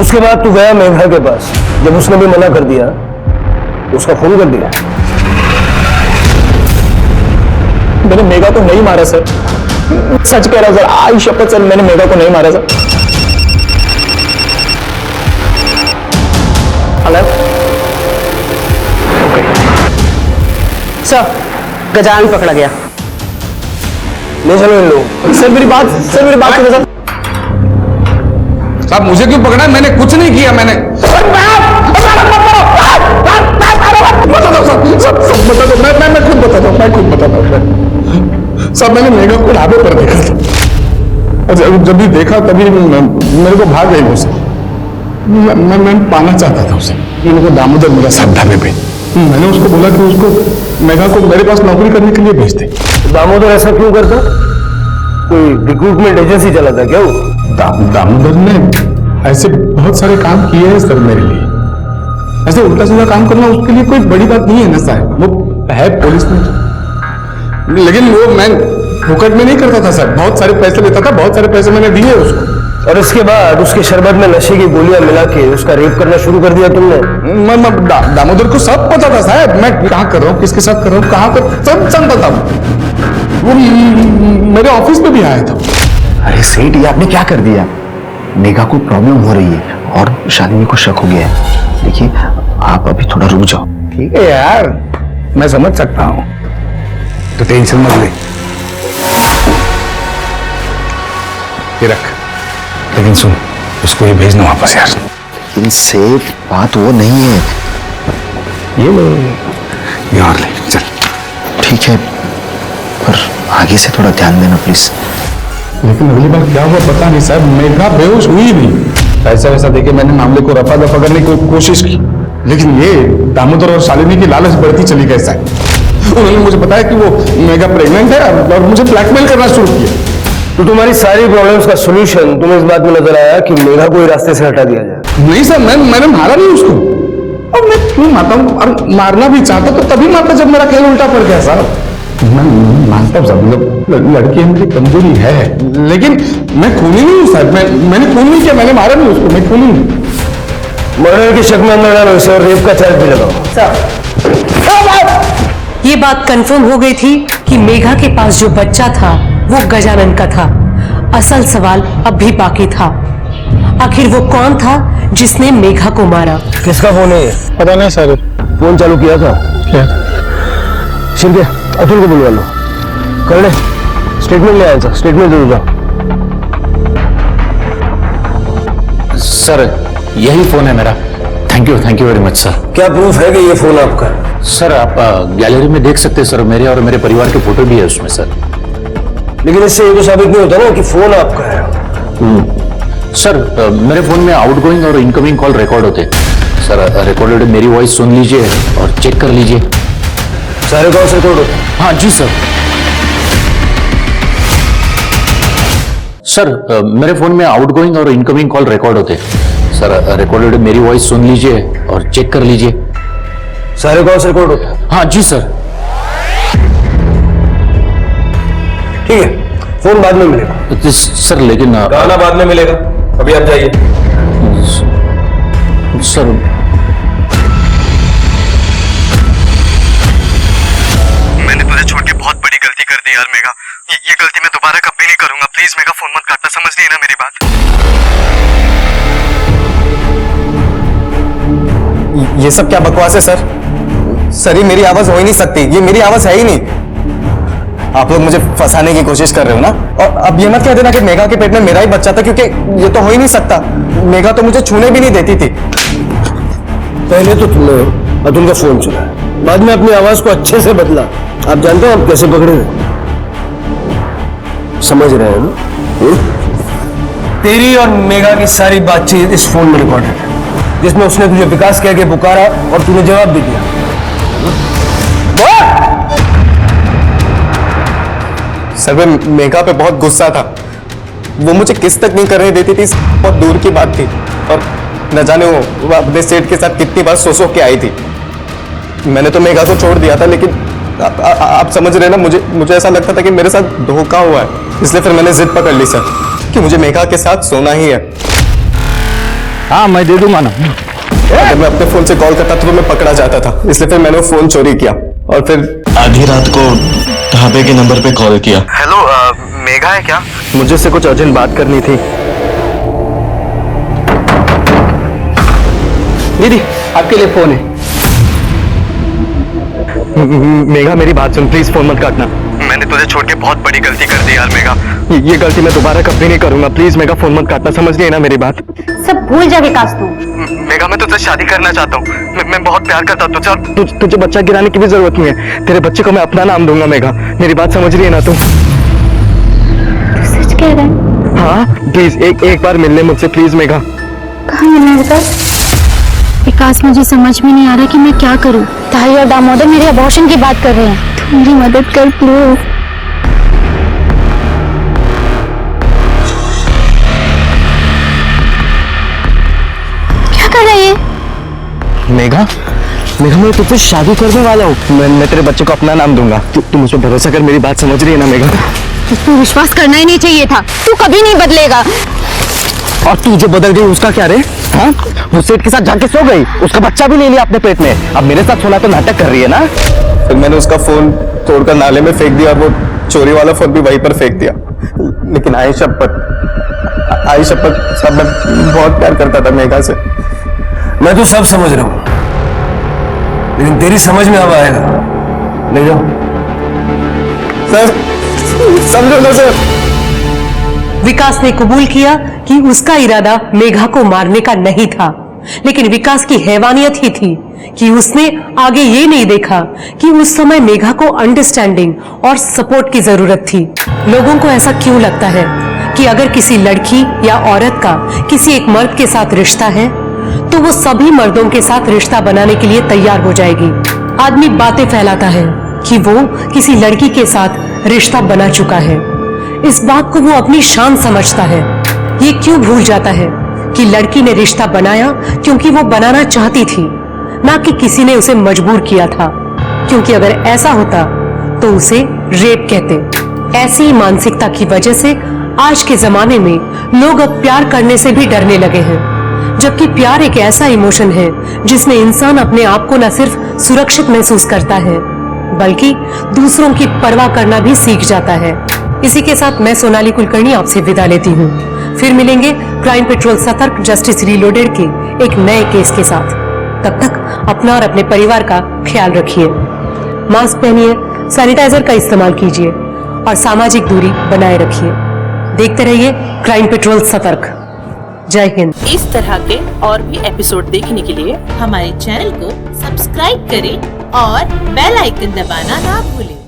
उसके बाद तू गया मेघा के पास, जब उसने भी मना कर दिया उसका खून कर दिया। मैंने मेघा को नहीं मारा सर, सच कह रहा हूं सर, आई शपथ सर, मैंने मेघा को नहीं मारा सर। हेलो सर, गजानन पकड़ा गया। ले चलो इन लोग। सर मेरी बात सुनो सर। साहब मुझे क्यों पकड़ा? मैंने कुछ नहीं किया। मैंने मैं खुद बताता हूँ। साहब मैंने मेघा को ढाबे पर देखा था, जब भी देखा तभी मेरे को भाग गई वो से। मैं पाना चाहता था उसे। मेरे को दामोदर मेरा साथ ढाबे पे, मैंने उसको बोला कि उसको मेघा को मेरे पास नौकरी करने के लिए भेज दे। दामोदर ऐसा क्यों करता? कोई रिक्रूटमेंट एजेंसी चलाता क्या वो? दामोदर ने ऐसे बहुत सारे काम किए हैं सर मेरे लिए। ऐसे उल्टा सीधा काम करना उसके लिए कोई बड़ी बात नहीं है ना साहब। वो है पुलिस में, लेकिन वो मैं फुकट में नहीं करता था सर, बहुत सारे पैसे लेता था, बहुत सारे पैसे मैंने दिए उसको। और इसके बाद उसके शरबत में नशे की गोलियां मिला के उसका रेप करना शुरू कर दिया तुमने? दामोदर को सब पता था साहब, मैं कहाँ कर रहा हूँ, किसके साथ कर रहा हूँ, कहाँ कर, सब जानता था। वो मेरे ऑफिस में भी आया था। अरे सेठ, ये आपने क्या कर दिया? मेघा को प्रॉब्लम हो रही है और शालिनी को शक हो गया है। देखिए, आप अभी थोड़ा रुक जाओ। ठीक है यार, मैं समझ सकता हूँ, तो टेंशन मत ले। ये रख, लेकिन सुन, उसको ये भेजना वापस यार। लेकिन सेठ, बात वो नहीं है। ये लो, ये और ले, चल। ठीक है, पर आगे से थोड़ा ध्यान देना प्लीज। लेकिन अगली बार क्या हुआ पता नहीं साहब, मेघा बेहोश हुई नहीं। पैसा वैसा देके मैंने मामले को रफा दफा करने की कोशिश की, लेकिन ये दामोदर और शालिनी की लालच बढ़ती चली गई साहब। उन्होंने मुझे बताया कि वो मेघा प्रेग्नेंट है और मुझे ब्लैकमेल करना शुरू किया। तो तुम्हारी सारी प्रॉब्लम्स का सॉल्यूशन तुम्हें इस बात में नजर आया कि मेघा को रास्ते से हटा दिया जाए? नहीं सर, मैंने मारा नहीं उसको। और मैं क्यों मारता हूँ? और मारना भी चाहता तो तभी मारता जब मेरा खेल उल्टा पड़ गया साहब। मैं मानता हूँ सब लड़की मेरी कमजोरी है, लेकिन मैं खूनी नहीं हूँ साहब। मैंने खून नहीं किया, मैंने मारा नहीं उसको, मैं खूनी नहीं। मर्डर के शक में अंदर डालो इसे और रेप का चार्ज भी लगाओ। ये बात कंफर्म हो गई थी कि मेघा के पास जो बच्चा था वो गजानन का था। असल सवाल अब भी बाकी था, आखिर वो कौन था जिसने मेघा को मारा? किसका फोन है? पता नहीं सर। फोन चालू किया था क्या? शिंदे, अतुल को बुलवा लो। कर ले, स्टेटमेंट ले आया था, स्टेटमेंट दे दो। सर, यही फोन है मेरा। Thank you very much sir. क्या प्रूफ है कि ये फोन आपका है? सर, आप गैलरी में देख सकते हैं सर, मेरे और मेरे परिवार के फोटो भी है उसमें सर। लेकिन इससे ये तो साबित नहीं होता ना कि फोन आपका है। सर, मेरे फोन में आउटगोइंग और इनकमिंग कॉल रिकॉर्ड होते हैं सर। रिकॉर्डेड मेरी वॉइस सुन लीजिए और चेक कर लीजिए। सारे कॉल्स रिकॉर्ड होते हैं? हाँ जी सर। सर, मेरे फोन में आउटगोइंग और इनकमिंग कॉल रिकॉर्ड होते हैं सर। रिकॉर्डेड मेरी वॉइस सुन लीजिए और चेक कर लीजिए। सारे कॉल्स रिकॉर्ड होते हैं? हाँ जी सर। ठीक है, फोन बाद में मिलेगा। सर लेकिन गाना बाद में मिलेगा, अभी आप जाइए। सर, मैंने तुझे छोड़ के बहुत बड़ी गलती कर दी यार मेघा। ये गलती मैं दोबारा कभी नहीं करूंगा। प्लीज मेघा, फोन मत काटना, समझ रही है ना मेरी बात? ये सब क्या बकवास है सर? सर, ये मेरी आवाज हो ही नहीं सकती, ये मेरी आवाज है ही नहीं। आप लोग मुझे फंसाने की कोशिश कर रहे हो ना। और अब ये मत कह देना कि मेघा के पेट में मेरा ही बच्चा था, क्योंकि ये तो हो ही नहीं सकता। मेघा तो मुझे छूने भी नहीं देती थी। पहले तो तुमने अतुल का फोन चुना, बाद में अपनी आवाज को अच्छे से बदला। आप जानते हैं आप कैसे पकड़े? समझ रहे हैं ना? तेरी और मेघा की सारी बातचीत इस फोन में रिकॉर्ड है, जिसमें उसने तुझे विकास कह के पुकारा और तूने जवाब भी दिया। सर, मैं मेघा पे बहुत गुस्सा था। वो मुझे किस तक नहीं करने देती थी, बहुत दूर की बात थी। और न जाने वो अपने सेठ के साथ कितनी बार सो के आई थी। मैंने तो मेघा को छोड़ दिया था, लेकिन आप समझ रहे ना, मुझे ऐसा लगता था कि मेरे साथ धोखा हुआ है। इसलिए फिर मैंने जिद पकड़ ली सर कि मुझे मेघा के साथ सोना ही है। हाँ, मैं दे दूंगा ना। अगर मैं अपने फोन से कॉल करता तो मैं पकड़ा जाता था, इसलिए फिर मैंने वो फोन चोरी किया और फिर आधी रात को ढाबे के नंबर पे कॉल किया। हेलो, मेघा है क्या? मुझे से कुछ अर्जेंट बात करनी थी। दीदी, आपके लिए फोन है। मेघा, मेरी बात सुन, प्लीज फोन मत काटना। मैंने तुझे छोड़ के बहुत बड़ी गलती कर दी यार मेघा। ये गलती मैं दोबारा कभी नहीं करूंगा। प्लीज मेघा, फोन मत काटना, समझ रही है ना मेरी बात? सब भूल जा विकास तू। मेघा, मैं तुझसे शादी करना चाहता हूँ। मैं बहुत प्यार करता हूँ तुझे। तुझे बच्चा गिराने की भी जरूरत नहीं है। तेरे बच्चे को मैं अपना नाम दूंगा मेघा। मेरी बात समझ रही है ना तू? सच कह रहा है? हाँ प्लीज, एक बार मिलने मुझसे प्लीज मेघा। कहाँ मिलना है विकास? विकास, मुझे समझ में नहीं आ रहा कि मैं क्या करूं। ताई और दामोदर मेरे अबॉर्शन की बात कर रहे हैं, तू मेरी मदद कर प्लीज। क्या कर रही है? मेघा, मैं तुझसे शादी करने वाला हूँ। मैं तेरे बच्चे को अपना नाम दूंगा। तू मुझ पर भरोसा कर, मेरी बात समझ रही है ना मेघा? तू विश्वास करना ही नहीं चाहिए था, तू कभी नहीं बदलेगा। और तू जो बदल गई उसका क्या रे? हाँ, वो सेठ के साथ जाके सो गई, उसका बच्चा भी ले लिया अपने पेट में। अब मेरे साथ सोना तो नाटक कर रही है ना? फिर मैंने उसका फोन तोड़कर नाले में फेंक दिया और वो चोरी वाला फोन भी वहीं पर फेंक दिया। लेकिन आई शपथ साहब, मैं बहुत प्यार करता था मेघा से। मैं तो सब समझ रहा हूं, लेकिन तेरी समझ में अब आएगा। ले जाओ सर, समझो ना सर। विकास ने कबूल किया कि उसका इरादा मेघा को मारने का नहीं था, लेकिन विकास की हैवानियत ही थी कि उसने आगे ये नहीं देखा कि उस समय मेघा को अंडरस्टैंडिंग और सपोर्ट की जरूरत थी। लोगों को ऐसा क्यों लगता है कि अगर किसी लड़की या औरत का किसी एक मर्द के साथ रिश्ता है तो वो सभी मर्दों के साथ रिश्ता बनाने के लिए तैयार हो जाएगी। आदमी बातें फैलाता है कि वो किसी लड़की के साथ रिश्ता बना चुका है। इस बात को वो अपनी शान समझता है। ये क्यों भूल जाता है कि लड़की ने रिश्ता बनाया क्योंकि वो बनाना चाहती थी, ना कि किसी ने उसे मजबूर किया था। क्योंकि अगर ऐसा होता तो उसे रेप कहते। ऐसी मानसिकता की वजह से आज के जमाने में लोग अब प्यार करने से भी डरने लगे हैं, जबकि प्यार एक ऐसा इमोशन है जिसमें इंसान अपने आप को न सिर्फ सुरक्षित महसूस करता है बल्कि दूसरों की परवाह करना भी सीख जाता है। इसी के साथ मैं सोनाली कुलकर्णी आपसे विदा लेती हूँ। फिर मिलेंगे क्राइम पेट्रोल सतर्क जस्टिस रीलोडेड के एक नए केस के साथ। तब तक अपना और अपने परिवार का ख्याल रखिए, मास्क पहनिए, सैनिटाइजर का इस्तेमाल कीजिए और सामाजिक दूरी बनाए रखिए। देखते रहिए क्राइम पेट्रोल सतर्क। जय हिंद। इस तरह के और भी एपिसोड देखने के लिए हमारे चैनल को सब्सक्राइब करें और बेल आइकन दबाना ना भूलें।